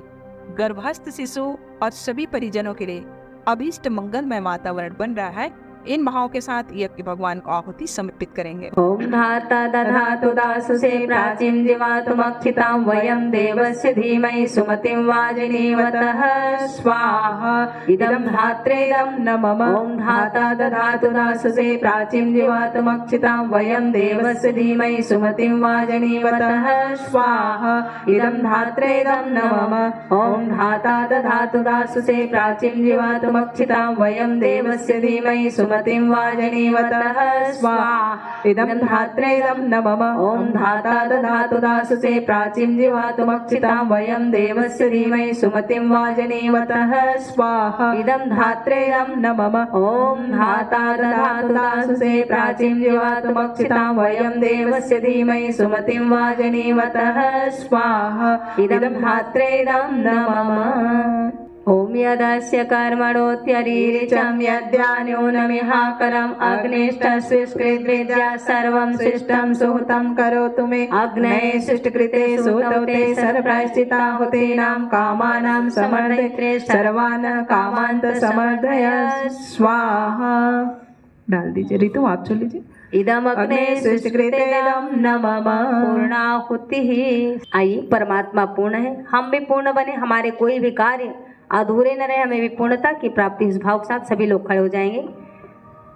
Speaker 2: गर्भस्थ शिशु और सभी परिजनों के लिए अभीष्ट मंगलमय वातावरण बन रहा है। इन भावों के साथ यज्ञ भगवान को आहुति समर्पित करेंगे।
Speaker 1: ओम धाता दधातु दासुषे प्राचीं जिवातुमक्षितां वयं देवस्य धीमहि सुमतिं वाजिनीवतः स्वाहा इदं धात्रेदं नमः ओम धाता दधातु दासुषे प्राचीं जिवातुमक्षितां वयं देवस्य धीमहि सुमतिं वाजिनीवतः स्वाहा इदं धात्रेदं नमः ओम धाता दधातु दासुषे प्राचीं जिवातुमक्षितां वयं देवस्य धीमहि सुमतिं वाजनीवतः स्वाहा इदं धात्रेदं नमः ओम धाता दधातु दासुषे प्राचीं जिवातुमक्षितां वयं देवस्य धीमहि सुमतिं वाजनीवतः स्वाहा इदं धात्रेदं नमः ओम धाता दधातु दासुषे प्राचीं जिवातुमक्षितां वयं देवस्य धीमहि सुमतिं वाजनीवतः स्वाहा इदं धात्रेदं नमः। ओम यदस्य कर्मणोत्यरीरिचं यद्यान्योनमिहाकरम् अग्निष्ठस्विष्कृद्विद्या सर्वं शिष्टं सुहृतं करोतु मे अग्नये शिष्टकृते सुतौते सर्वप्रायश्चित्ताहुतीनां कामानां समर्दयित्रे सर्वान् कामान्त समर्दय स्वाहा। डाल दीजिए ऋतु, आप चल लीजिए। इदम अग्ने सृष्टिकृतेदं नमः पूर्णाहुति। आइए परमात्मा पूर्ण है, हम भी पूर्ण बने, हमारे कोई भी कार्य अधूरे न रहे, हमें भी पूर्णता की प्राप्ति। इस भाव के साथ सभी लोग खड़े हो जाएंगे।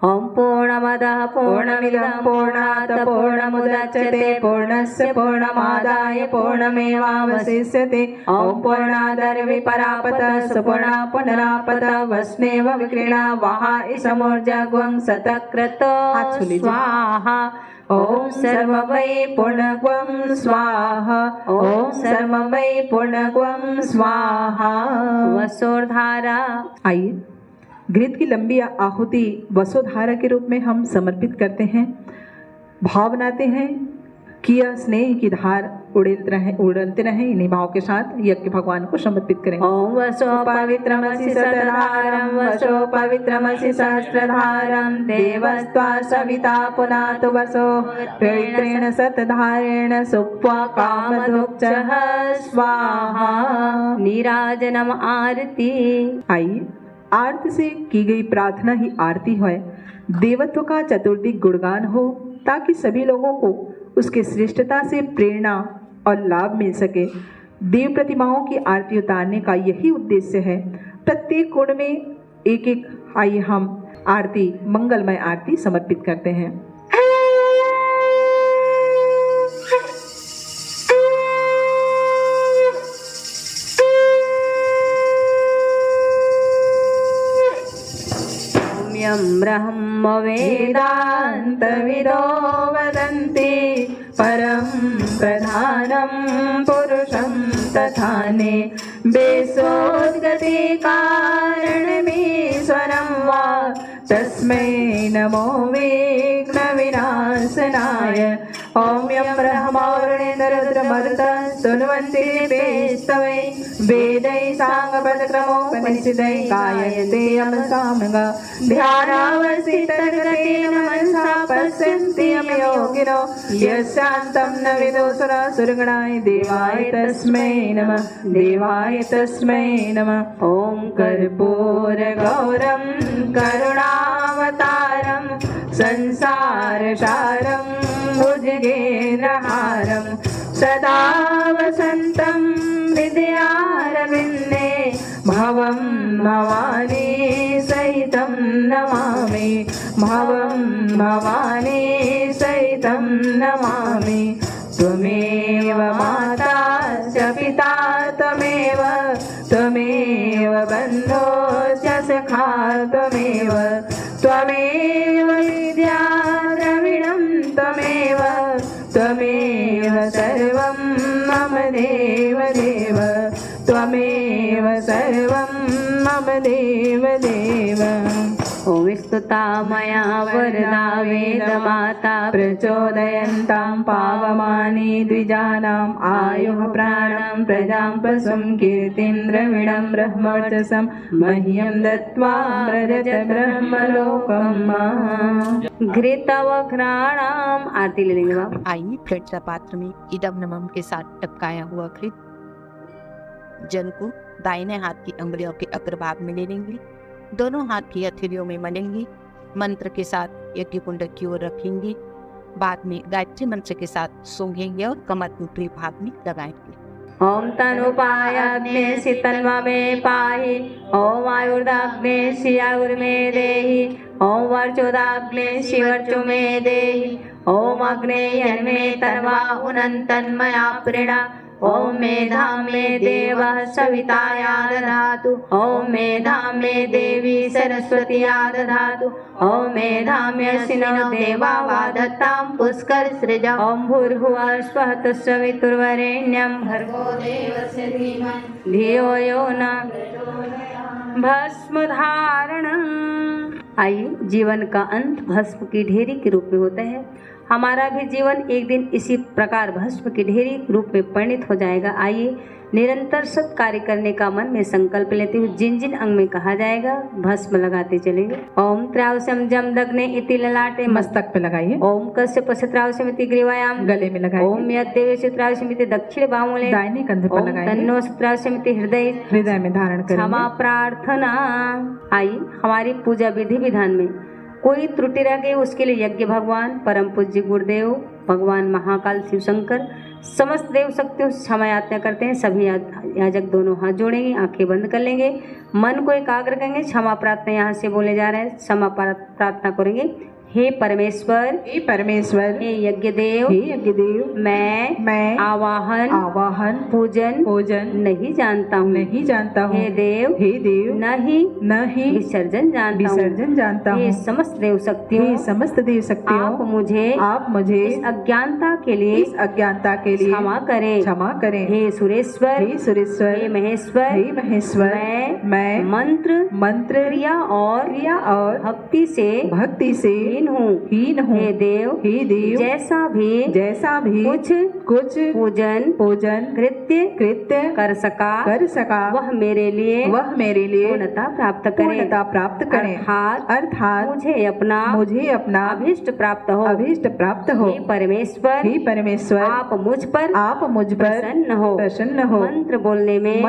Speaker 1: ओम पूर्णमदः पूर्णमिदं पूर्णात् पूर्णमुदच्यते पूर्णस्य पूर्णमादाय पूर्णमेवावशिष्यते। ओम पूर्णादर्विपरापतः सुपूर्णा पुनरापतः वस्नेव विक्रीणा वहा समूर्जग्वं शतक्रतो स्वाहा। ओम सर्वमयी पूर्णग्वं स्वाहा ओम सर्वमयी पूर्णग्वं स्वाहा। वसोधारा। आइए घृत की लंबी आहुति वसोधारा के रूप में हम समर्पित करते हैं। भाव बनाते हैं कि यह स्नेह की धार उड़ते रहें। इन्हीं भाव के साथ यज्ञ भगवान को समर्पित करें।
Speaker 3: ओम वसो पवित्रमसि शतधारं वसो पवित्रमसि सहस्रधारं देवस्त्वा सविता पुनातु वसो
Speaker 1: पवित्रेण सतधारेण सुप्वा कामधुक्चः स्वाहा।
Speaker 3: नीराजनम आरती।
Speaker 1: आइए आरती से की गई प्रार्थना ही आरती है। देवत्व का चतुर्दिक गुणगान हो ताकि सभी लोगों को उसके श्रेष्ठता से प्रेरणा और लाभ मिल सके। देव प्रतिमाओं की आरती उतारने का यही उद्देश्य है। प्रत्येक कोण में एक एक आइए हम आरती मंगलमय आरती समर्पित करते हैं।
Speaker 3: ब्रह्म
Speaker 1: वेदान्तविदो वदन्ति परं प्रधानं पुरुषं तथाने बेसोद्गति कारणमीश्वरं वा तस्मै नमो विघ्नविनाशनाय। ॐ यं ब्रह्मवर्णेन्द्ररुद्रमरुतः स्तुन्वन्ति दिव्यैस्तवै वेदैः साङ्गपदक्रमोपनिषदैः गायन्ते यं सामगा ध्यानावस्थितगतेन मनसा पश्यन्ति यं योगिनो यस्यान्तं न विदुषुरः सुरगणाय देवाय तस्मै नमः देवाय तस्मै नमः। ॐ कर्पूरगौरं करुणावतारं संसारसारं भुजगेन्द्रहारं सदा वसन्तं हृदयारविन्दे भवं भवानी सहितं नमामि भवं भवानी सहितं नमामि। त्वमेव माता च पिता त्वमेव बन्धो च सखा त्वमेव विद्या द्रविणं त्वमेव सर्वं मम देव त्वमेव सर्वं मम देव।
Speaker 3: ओम स्तुता मया वरदा वेदमाता
Speaker 1: प्रचोदयन्तां पावमानि द्विजानाम् आयुः प्राणं प्रजां पशुं कीर्तिं द्रविणं ब्रह्मवर्चसं मह्यं दत्त्वा व्रजत ब्रह्मलोकम्।
Speaker 3: घृतवघ्राणाम आरती ले लेंगे बाप।
Speaker 2: आइए फिल्टर पात्र में इदम नमम के साथ टपकाया हुआ घृत जल को दाहिने हाथ की अंगुलियों के अग्रभाग में ले लेंगे। दोनों हाथ की हथेलियों में मलेंगे। मंत्र के साथ यज्ञ कुंड की ओर रखेंगे। बाद में गायत्री मंत्र के साथ सूंघेंगे और कमर के ऊपरी भाग में लगाएंगे।
Speaker 3: ओम तनुपायाग्ने शीतल्वा में पाहि। ओम आयुर्दाग्ने शियायुर्मे देहि। ओम वर्चोदाग्ने शिवर्चो में देहि। ओम अग्नेयन्मे तन्वा उनन्तन्मया प्रीणा। ओम मेधां मे देवः सविताया दधातु। ओम मेधां मे देवी सरस्वतीया दधातु। ओम मेधां मे असिनो देवा वादत्तां पुष्कर सृजा। ओम भूर्भुवः स्वः तत्सवितुर्वरेण्यं भर्गो देवस्य धीमहि धियो यो न भस्म धारणं। आइए जीवन का अंत भस्म की ढेरी के रूप में होता है। हमारा भी जीवन एक दिन इसी प्रकार भस्म की ढेरी रूप में परिणित हो जाएगा। आइए निरंतर सत् कार्य करने का मन में संकल्प लेते हुए जिन जिन अंग में कहा जाएगा भस्म लगाते चलेंगे। ओम त्रावसम जम दग्ने इति ललाटे
Speaker 1: मस्तक पे लगाइए।
Speaker 3: ओम कस्य पशत्रावसमिति ग्रीवायाम
Speaker 1: गले में लगाइए।
Speaker 3: ओम यद्देवेश त्रावसमिति दक्षिण बाहुले
Speaker 1: दाहिने कंधे पर लगाइए।
Speaker 3: तन्नो त्रावसमिति हृदय
Speaker 1: में धारण करें।
Speaker 3: क्षमा प्रार्थना। आइए हमारी पूजा विधि विधान में कोई त्रुटि रह गई उसके लिए यज्ञ भगवान परम पूज्य गुरुदेव भगवान महाकाल शिव शंकर समस्त देव शक्तियों से क्षमा याचना करते हैं। सभी याजक दोनों हाथ जोड़ेंगे, आंखें बंद कर लेंगे, मन को एकाग्र करेंगे। क्षमा प्रार्थना यहाँ से बोले जा रहे हैं। क्षमा प्रार्थना करेंगे। हे परमेश्वर हे यज्ञ देव मैं आवाहन पूजन नहीं जानता हूँ हे देव नहीं विसर्जन जानता हूँ। हे समस्त देव शक्तियों आप मुझे इस अज्ञानता के लिए क्षमा करें। हे सुरेश्वर हे महेश्वर मैं मंत्र क्रिया और भक्ति से हीन हूँ हे देव जैसा भी कुछ पूजन कृत्य कर सका वह मेरे लिए पूर्णता प्राप्त करे अर्थात मुझे अपना अभीष्ट प्राप्त हो हे परमेश्वर आप मुझ पर प्रसन्न हो मंत्र बोलने में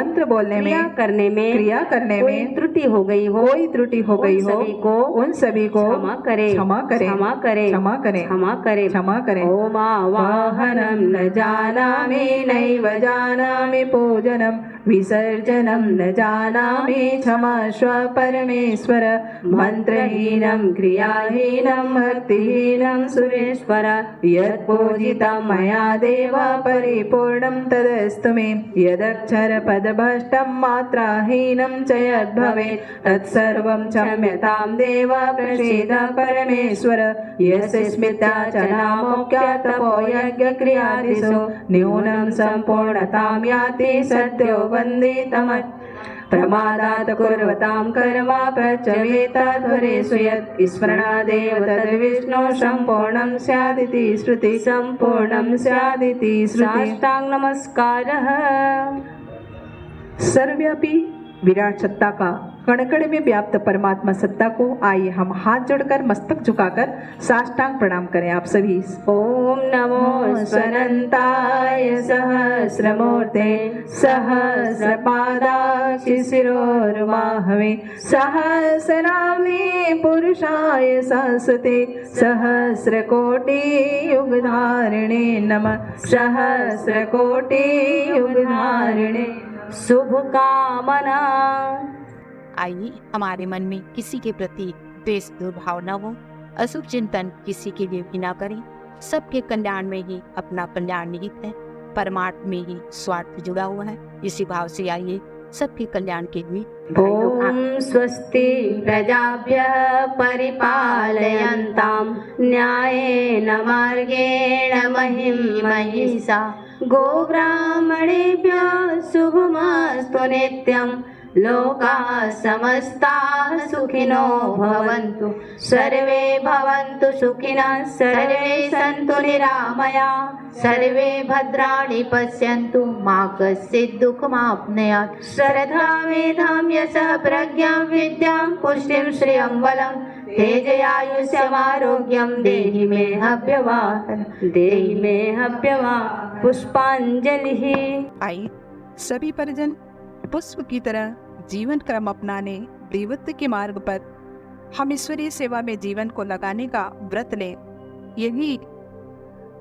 Speaker 3: क्रिया करने में कोई त्रुटि हो गई हो उन सभी को क्षमा करे
Speaker 1: ओम आवाहनं न जानामि नैव जानामि पूजनं विसर्जनं न जानामि क्षमस्व परमेश्वर मंत्रहीनं क्रियाहीनं भक्तिहीनं सुरेश्वर यत् पूजितं मया देव परिपूर्णं तदस्तु मे यदक्षर पदभ्रष्टं मात्राहीनं च यद्भवेत् तत्सर्वं क्षम्यतां देव प्रसीद परमेश्वर यस्य स्मृत्याचनामोक्त्या तपो यज्ञक्रियादिषु न्यूनं सम्पूर्णतां याति सत्यो वन्दितम् प्रमादात् कुर्वतां कर्म प्रचवेताध्वरेषु यत् स्मरणादेव तद्विष्णु सम्पूर्णं स्यादिति श्रुति
Speaker 3: साष्टांग नमस्कारः।
Speaker 1: सर्वव्यापी विराट सत्ता का कण-कण में व्याप्त परमात्मा सत्ता को आइए हम हाथ जोड़कर मस्तक झुकाकर साष्टांग प्रणाम करें आप सभी।
Speaker 3: ओम नमो
Speaker 1: स्वनंताय सहस्रमूर्ते सहस्रपादाक्षि शिरोर्माहवे सहस्रनाम्ने पुरुषाय सहस्रते सहस्रकोटि युगधारिणे नमः सहस्रकोटि युगधारिणे
Speaker 3: शुभ कामना।
Speaker 5: आइए हमारे मन में किसी के प्रति द्वेष दुर्भाव न हो, अशुभ चिंतन किसी के लिए भी ना करें। सबके कल्याण में ही अपना कल्याण निहित है, परमात्मा में ही स्वार्थ जुड़ा हुआ है। इसी भाव से आइए सबके कल्याण के लिए
Speaker 3: ओम स्वस्ति प्रजाभ्यः परिपालयन्तां न्यायेन मार्गेण महिषा गोब्राह्मणेभ्यः शुभमस्तु नित्यं लोकाः समस्ताः सुखिनो भवन्तु सर्वे भवन्तु सुखिनः सर्वे सन्तु निरामयाः सर्वे भद्राणि पश्यन्तु मा कश्चित् दुःखमाप्नुयात् श्रद्धा मेधां यशः प्रज्ञां विद्यां पुष्टिं श्रियं बलं तेजयायुष्यमारोग्यं देहि मे हव्यवाहनं पुष्पांजलिः।
Speaker 2: आइए सभी परिजन पुष्प की तरह जीवन क्रम अपनाने देवत्व के मार्ग पर हम ईश्वरीय सेवा में जीवन को लगाने का व्रत लें। यही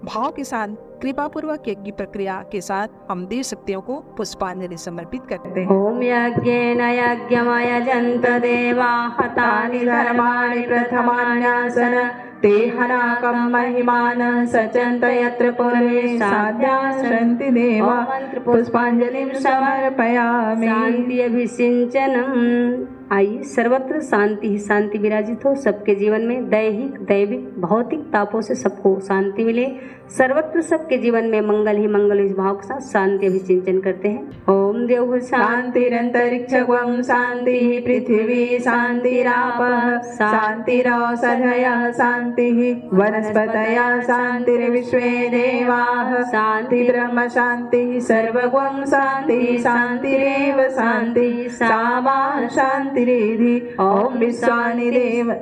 Speaker 2: भाव के साथ कृपापूर्वक यज्ञ प्रक्रिया के साथ हम देव शक्तियों को पुष्पांजलि समर्पित करते हैं।
Speaker 3: ओम यज्ञेन यज्ञमयजन्त देवाः तानि धर्माणि प्रथमान्यासन ते हनाकं महिमानः सचन्त यत्र पूर्वे साध्यासन्ति देवा पुष्पांजलिं समर्पयामि। शांति अभिसिंचनम्। आइए सर्वत्र शांति ही शांति विराजित हो सबके जीवन में, दैहिक दैविक भौतिक तापों से सबको शांति मिले। सर्वत्र सबके जीवन में मंगल ही मंगल इस भाव के साथ शांति अभिसिंचन करते हैं। ओम देव
Speaker 1: शांतिरंतरिक्षं शांति पृथ्वी शांतिरापः शांतिरौषधयः शांतिः वनस्पतयः शांतिर्विश्वे देवाः शांति ब्रह्म शांतिः सर्वगं शांतिः शांतिरेव शांतिः सामा शांतिरेधि। ओम विश्वानि देव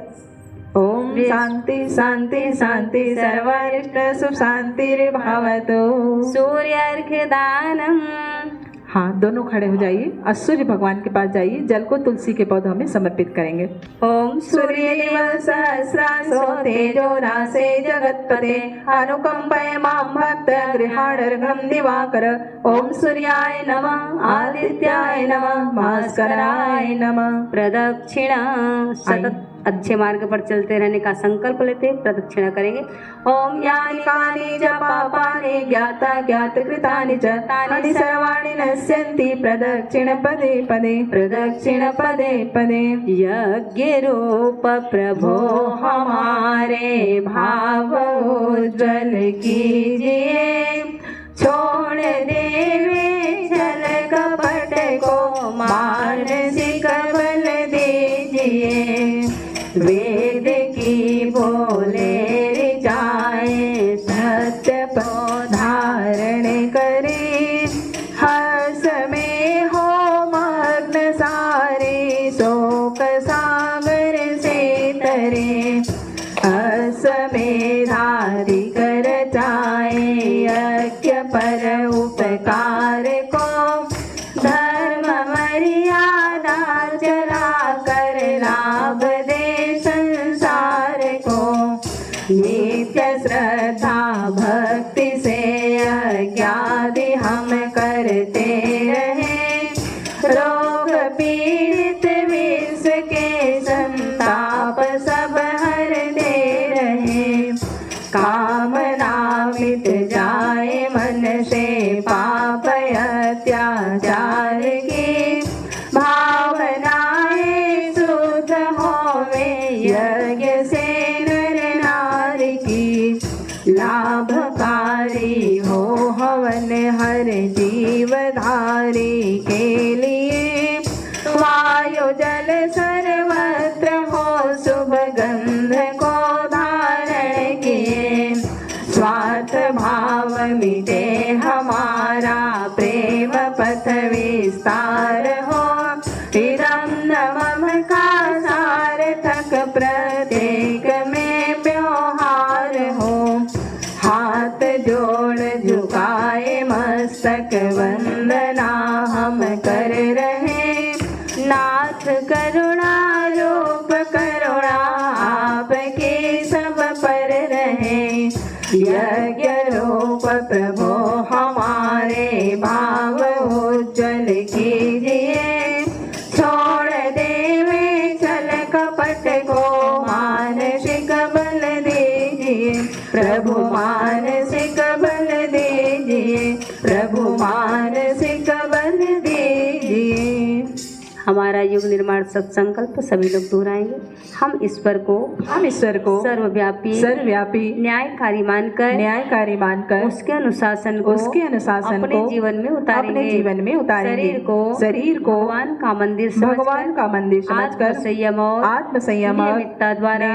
Speaker 1: ओम शांति शांति शांति सर्वारिष्ट सुख शांतिर्भवतु।
Speaker 3: सूर्यार्घ्यदानम्।
Speaker 1: हाँ दोनों खड़े हो जाइए और सूर्य भगवान के पास जाइए, जल को तुलसी के पौधों में समर्पित करेंगे।
Speaker 3: ओम
Speaker 1: सूर्यदेव सहस्रासो तेजो रासे जगत्पते अनुकंपय मां भक्त गृहाणर्घं दिवाकर। ओम सूर्याय नमः आदित्याय नमः भास्कराय नमः।
Speaker 3: प्रदक्षिणा। सतत अच्छे मार्ग पर चलते रहने का संकल्प लेते प्रदक्षिणा करेंगे। ओम
Speaker 1: यानि कानि च पापानि ज्ञाता ज्ञात कृतानि च तानि सर्वाणि नश्यन्ति प्रदक्षिण पदे पदे प्रदक्षिण पदे पदे।
Speaker 3: यज्ञ रूप प्रभो हमारे भाव उज्ज्वल कीजिए, छोड़ देवे छल कपट को मानसिक बल दीजिए। वेद की बोध
Speaker 1: शोक सागर से तरे, असमेधादि कर जाए यज्ञ पर उपकार को, धर्म मर्यादा चला कर लाभ दे संसार को, नित्य श्रद्धा भक्ति से यज्ञादि हम करते रहे, रोग पीड़ित विष के संताप सब हर दे रहे, कामना मिट जाए मन से पाप अत्याचार की, भावनाएं शुद्ध होवे यज्ञ से नर नारी की, लाभकारी हो हवन हर जीवधारी के लिए, वायु जल सर्वत्र हो शुभ गंध को धारण किए, स्वार्थ भाव मिटे हमारा प्रेम पथ विस्तार हो, हिरम नमम का सार्थक प्रत्येक में व्यवहार हो, हाथ जोड़ झुकाए मस्तक वंदना हम कर रहे, नाथ करुणा रूप करुणा आपके सब पर रहे, यज्ञ रूप प्रभु हमारे भाव उज्जवल कीजिए, छोड़ देवे छल कपट को मानसिक बल दीजिए, प्रभु मानसिक बल दीजिए, प्रभु मानसिक बल दीजिए।
Speaker 3: हमारा युग निर्माण सत्संकल्प सभी लोग दोहराएंगे। हम ईश्वर को सर्वव्यापी न्यायकारी मानकर उसके अनुशासन को अपने जीवन में उतारेंगे। शरीर को भगवान का मंदिर समझकर आत्म संयम और नियमितता द्वारा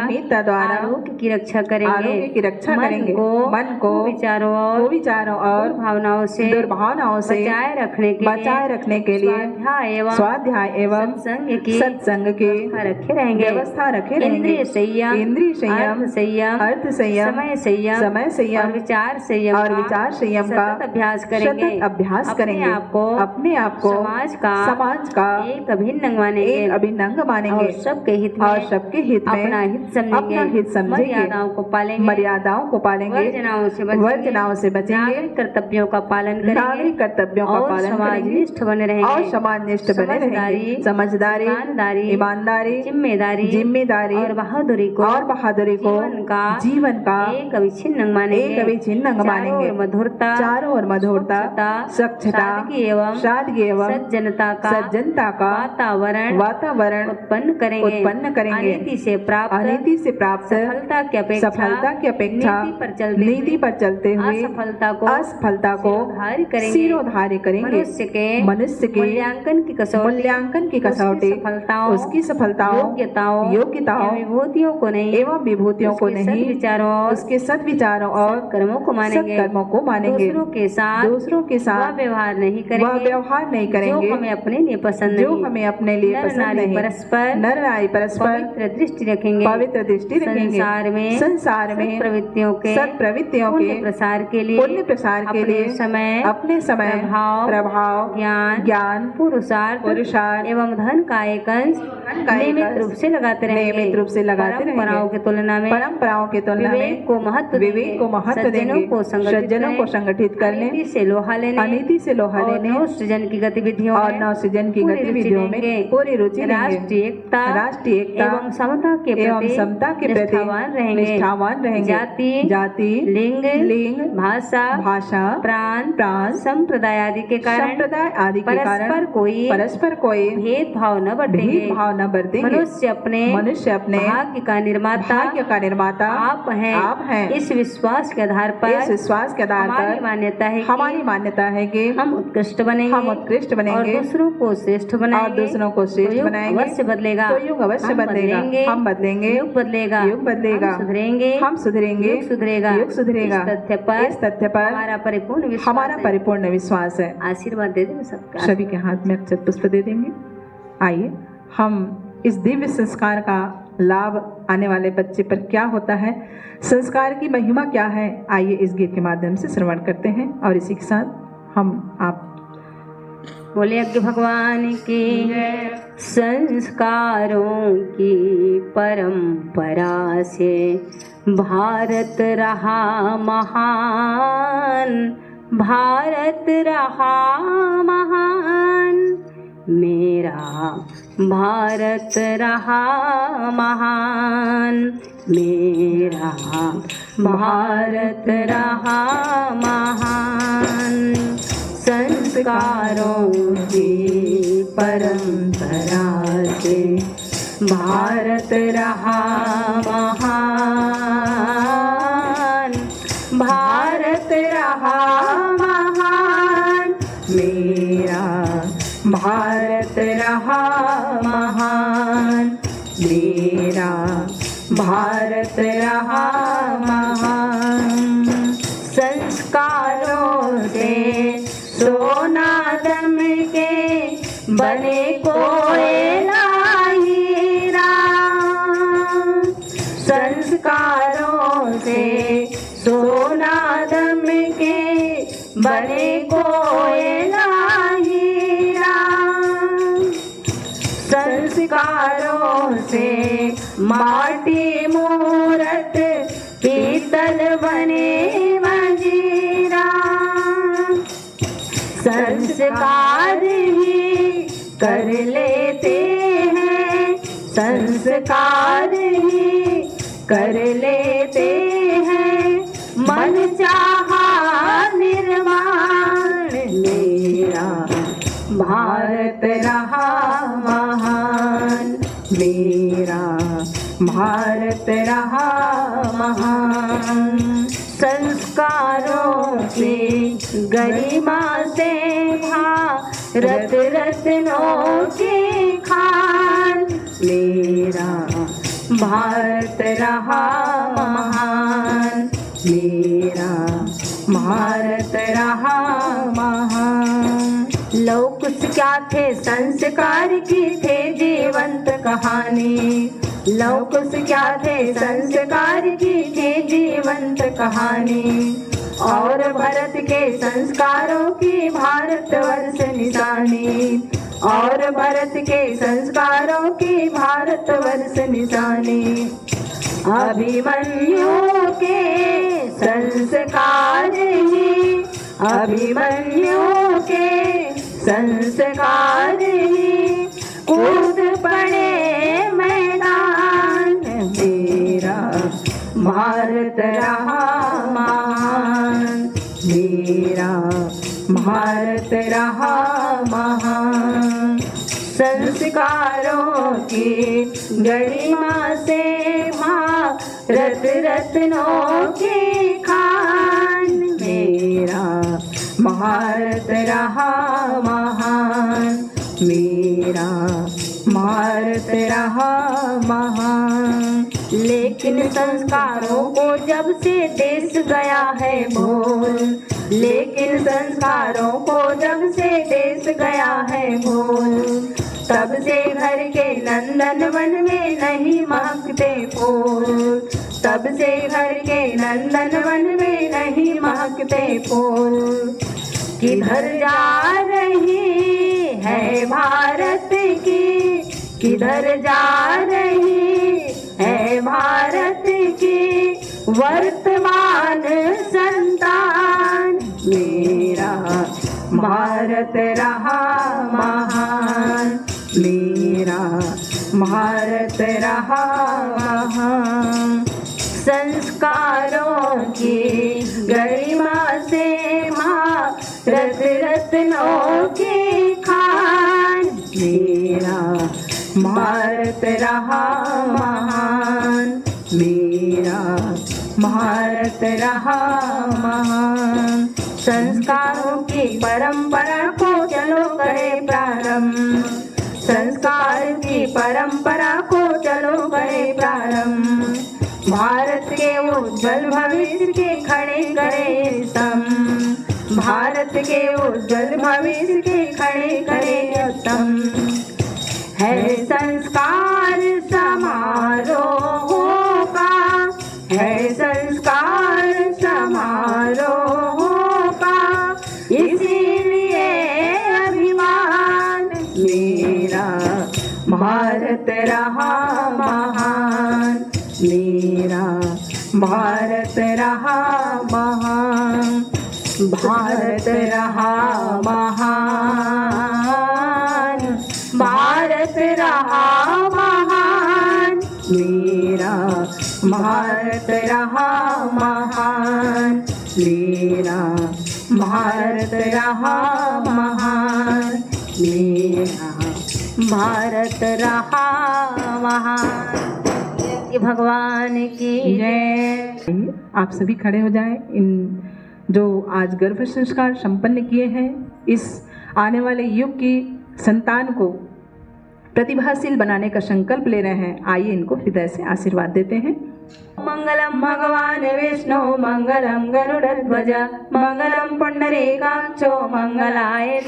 Speaker 3: आरोग्य की रक्षा करेंगे। मन को विचारों और दुर्भावनाओं से बचाए रखने के लिए स्वाध्याय एवं सत्संग की व्यवस्था रखे रहेंगे। इंद्रिय संयम, अर्थ संयम, समय संयम और विचार संयम का अभ्यास करेंगे। अपने आप को समाज का एक अभिन्न अंग मानेंगे और सबके हित में अपना हित समझेंगे। मर्यादाओं को पालेंगे, वर्जनाओं से बचेंगे, नागरिक कर्तव्यों का पालन करेंगे और समाजनिष्ठ बने रहेंगे। समझदारी, ईमानदारी, जिम्मेदारी और बहादुरी को जीवन का एक अविच्छिन्न अंग मानेंगे। चारों ओर मधुरता, स्वच्छता, सादगी एवं सज्जनता का वातावरण उत्पन्न करेंगे। अनीति से प्राप्त सफलता की अपेक्षा नीति पर चलते हुए असफलता को सिरोधार्य करेंगे। मनुष्य के मूल्यांकन की कसौटी उसकी सफलताओं, योग्यताओं एवं विभूतियों को नहीं, उसके सद्विचारों और कर्मों को मानेंगे। दूसरों के साथ व्यवहार नहीं करेंगे जो हमें अपने लिए पसंद नहीं। नर नारी परस्पर पवित्र दृष्टि रखेंगे। संसार में सत्प्रवृत्तियों के पुण्य प्रसार के लिए अपने समय प्रभाव, ज्ञान, पुरुषार्थ एवं धन का एक अंश नियमित रूप से लगाते रहेंगे। परंपराओं के तुलना में विवेक को महत्व देंगे। सज्जनों को संगठित करने, अनीति से लोहा लेने और सृजन की गतिविधियों में पूरी रुचि राष्ट्रीय एकता एवं समता के प्रति निष्ठावान रहेंगे। जाति, लिंग, भाषा, प्रांत, संप्रदाय आदि के कारण परस्पर कोई भेदभाव न बरतेंगे। मनुष्य अपने भाग्य का निर्माता आप हैं। इस विश्वास के आधार पर हमारी मान्यता है कि हम उत्कृष्ट बनेंगे और दूसरों को श्रेष्ठ बनाएंगे। अवश्य बदलेगा, हम बदलेंगे, युग बदलेगा, हम सुधरेंगे, युग सुधरेगा। इस तथ्य पर हमारा परिपूर्ण विश्वास है। आशीर्वाद दे देंगे सबका। सभी के हाथ में अक्षत पुष्प दे देंगे। आइए हम
Speaker 1: इस दिव्य संस्कार का लाभ आने वाले बच्चे पर क्या होता है, संस्कार की महिमा क्या है, आइए इस गीत के माध्यम से श्रवण करते हैं। और इसी के साथ आप
Speaker 3: बोले अज्ञ भगवान की संस्कारों की परंपरा से भारत रहा महान, भारत रहा महान, मेरा भारत रहा महान, मेरा भारत रहा महान। संस्कारों की परंपरा से भारत रहा महान, भारत रहा महान, मेरा भारत रहा महान, मेरा भारत रहा महान। संस्कारों से सोना दम के बने कोयला हीरा, संस्कारों से सोना दम के बने कोयला हीरा, संस्कारों से माटी मूरत पीतल बने मंजीरा, संस्कार ही कर लेते हैं, संस्कार ही कर लेते हैं मन चाहा निर्माण, मेरा भारत रहा महान, मेरा भारत रहा महान। संस्कारों की गरिमा से भारत रत्नों की खान, मेरा भारत रहा महान, मेरा भारत रहा महान। लोग कुछ क्या थे, संस्कार की थे जीवंत कहानी, लोग कुछ क्या थे, संस्कार की थी जीवंत कहानी, और भारत के संस्कारों की भारतवर्ष निशानी, और भारत के संस्कारों की भारतवर्ष निशानी। अभिमन्यु के संस्कार ही, अभिमन्यु के संस्कार ही कूद पड़े मैदान, मेरा भारत रहा महान, मेरा भारत रहा महान। संस्कारों की गरिमा से भारत रत्नों की खान, मेरा भारत रहा महान, मेरा भारत रहा महान। लेकिन संस्कारों को जब से देश गया है भूल, लेकिन संस्कारों को जब से देश गया है भूल, तब से घर के नंदन वन में नहीं महकते फूल, तब से घर के नंदन वन में नहीं महकते फूल। किधर जा रही है भारत की, किधर जा रही है भारत की वर्तमान संतान, मेरा भारत रहा महान, मेरा भारत रहा महान। संस्कारों की गरिमा से भारत रत्नों की खान, मेरा भारत रहा महान, मेरा भारत रहा महान। संस्कारों की परंपरा को चलो करे प्रारंभ, संस्कार की परंपरा को चलो करे प्रारंभ। भारत के उज्जवल भविष्य के खड़े करे स्तंभ, भारत के उज्जवल भविष्य के खड़े करे स्तंभ।
Speaker 1: है संस्कार समारोहों का, है संस्कार समारोहों का, इसीलिए अभिमान मेरा भारत रहा महान, मेरा भारत रहा महान, भारत रहा महान, भारत रहा महान, मेरा भारत रहा महान, मेरा भारत रहा महान, मेरा भारत रहा महान। भगवान की जय। आप सभी खड़े हो जाएं। इन जो आज गर्भ संस्कार संपन्न किए हैं, इस आने वाले युग की संतान को प्रतिभाशील बनाने का संकल्प ले रहे हैं। आइए इनको हृदय से आशीर्वाद देते हैं। मंगलम भगवान विष्णु मंगलम गरुड़ध्वज मंगलम पुंडरीकाक्षो मंगलाय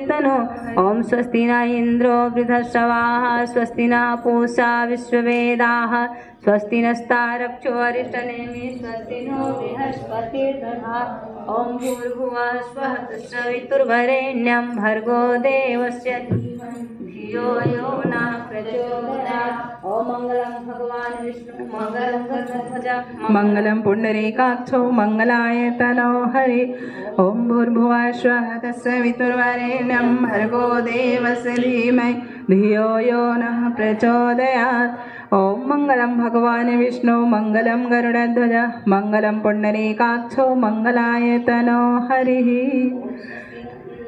Speaker 1: तनो ओम स्वस्ति न इंद्रो वृद्धश्रवाः स्वस्ति न पूषा विश्ववेदाः स्वस्ति नस्तारक्षो अरिष्टनेमि स्वस्ति नो बृहस्पतिर्दधातु ओम भूर्भुवः स्वः तत्सवितुर्वरेण्यं भर्गो देवस्य धियो यो न प्रचोदयात्। ओम मंगलम भगवान विष्णु मंगलम गरुड़ध्वज मंगलम पुंडरीकाक्षो मंगलाय तनो हरि ओम भूर्भुवः स्वः तत्सवितुर्वरेण्यं भर्गो देवस्य धीमहि धियो यो नः प्रचोदयात्। ओम मंगलम भगवान विष्णु मंगलम गरुड़ध्वज मंगलम पुंडरीकाक्षो मंगलाय तनो हरिः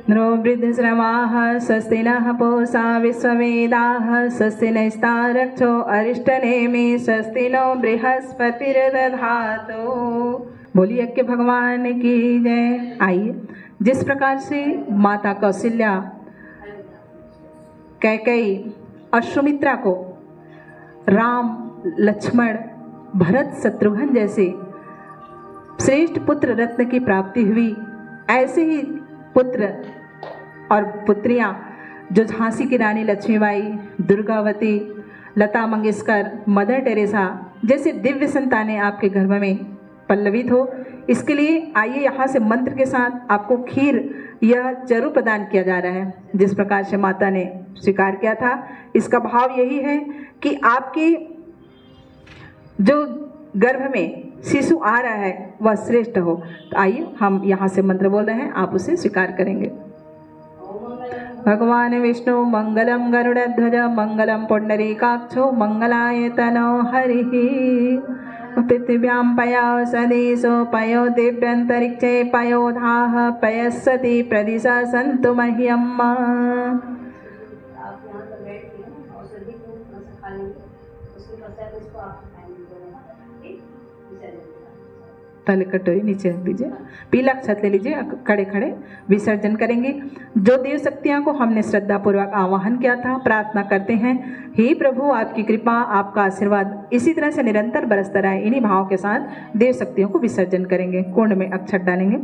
Speaker 1: नो वृद्धश्रवाः स्वस्ति नः पूषा विश्ववेदाः स्वस्ति नस्तारक्षो अरिष्टनेमि स्वस्ति नो बृहस्पतिर्दधातु। बोलिए यज्ञ भगवान की जय। आइए, जिस प्रकार से माता कौशल्या कैकेयी और सुमित्रा को राम लक्ष्मण भरत शत्रुघ्न जैसे श्रेष्ठ पुत्र रत्न की प्राप्ति हुई, ऐसे ही पुत्र और पुत्रियां जो झांसी की रानी लक्ष्मीबाई, दुर्गावती, लता मंगेशकर, मदर टेरेसा जैसे दिव्य संतानें आपके गर्भ में पल्लवित हो, इसके लिए आइए यहाँ से मंत्र के साथ आपको खीर यह जरूर प्रदान किया जा रहा है। जिस प्रकार से माता ने स्वीकार किया था, इसका भाव यही है कि आपके जो गर्भ में शिशु आ रहा है वह श्रेष्ठ हो। तो आइए हम यहाँ से मंत्र बोल रहे हैं, आप उसे स्वीकार करेंगे। भगवान विष्णु मंगलम गरुड़ध्वज मंगलम पुंडरीकाक्षो मंगलाय तनो हरिः पृथिव्यां पयो सदेशो पयो दिव्यंतरिक्षे पयोधाः पयस्सति प्रदिशा सन्तु मह्यम्। पहले कटोरी नीचे रख दीजिए, पीला छत ले लीजिए, खड़े खड़े विसर्जन करेंगे। जो देव शक्तियों को हमने श्रद्धा पूर्वक आवाहन किया था, प्रार्थना करते हैं, हे प्रभु आपकी कृपा, आपका आशीर्वाद इसी तरह से निरंतर बरसता रहे। इन्हीं भाव के साथ देव शक्तियों को विसर्जन करेंगे। कुंड में अक्षत डालेंगे।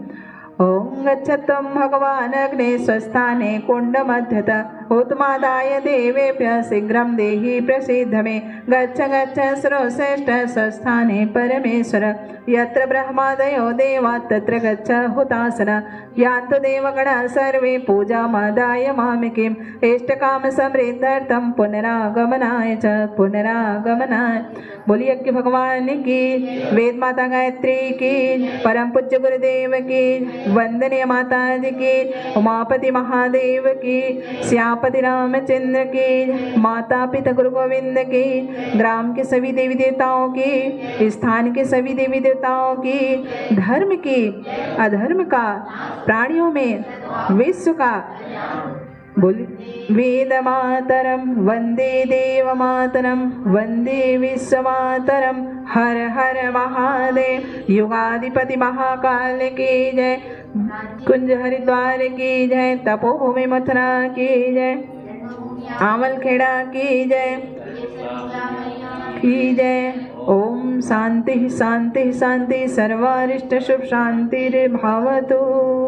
Speaker 1: ओम गच्छतं भगवान अग्ने स्वस्थाने कुंड मध्यतः उत्मादाय देवेभ्यः शीघ्रं देहि प्रसीद मे। गच्छ गच्छ सर्वश्रेष्ठ स्वस्थाने परमेश्वर यत्र ब्रह्मादयो देवा तत्र गच्छ हुतासन। यान्तु देवगणाः सर्वे पूजामादाय मामिकीम् इष्टकाम समृद्ध्यर्थं पुनरागमनाय च पुनरागमनाय। बोलिए यज्ञ भगवान की, वेद माता गायत्री की, परम पूज्य गुरुदेव की, वंदनीय माता जी की, उमापति महादेव की, श्यामपति रामचंद्र की, माता पिता गुरु गोविंद की, ग्राम के सभी देवी देवताओं की, स्थान के सभी देवी देवताओं की, धर्म की, अधर्म का, प्राणियों में, विश्व का। बोलिए वेद मातरम वंदे देव मातरम वंदे विश्व मातरम हर हर महादेव। युगाधिपति महाकाल की जय, कुंज हरिद्वार की जय, तपोभूमि मथुरा की जय, आमल खेड़ा की जय। ओम शांति शांति शांति सर्वारिष्ट शुभ शांति भवतु।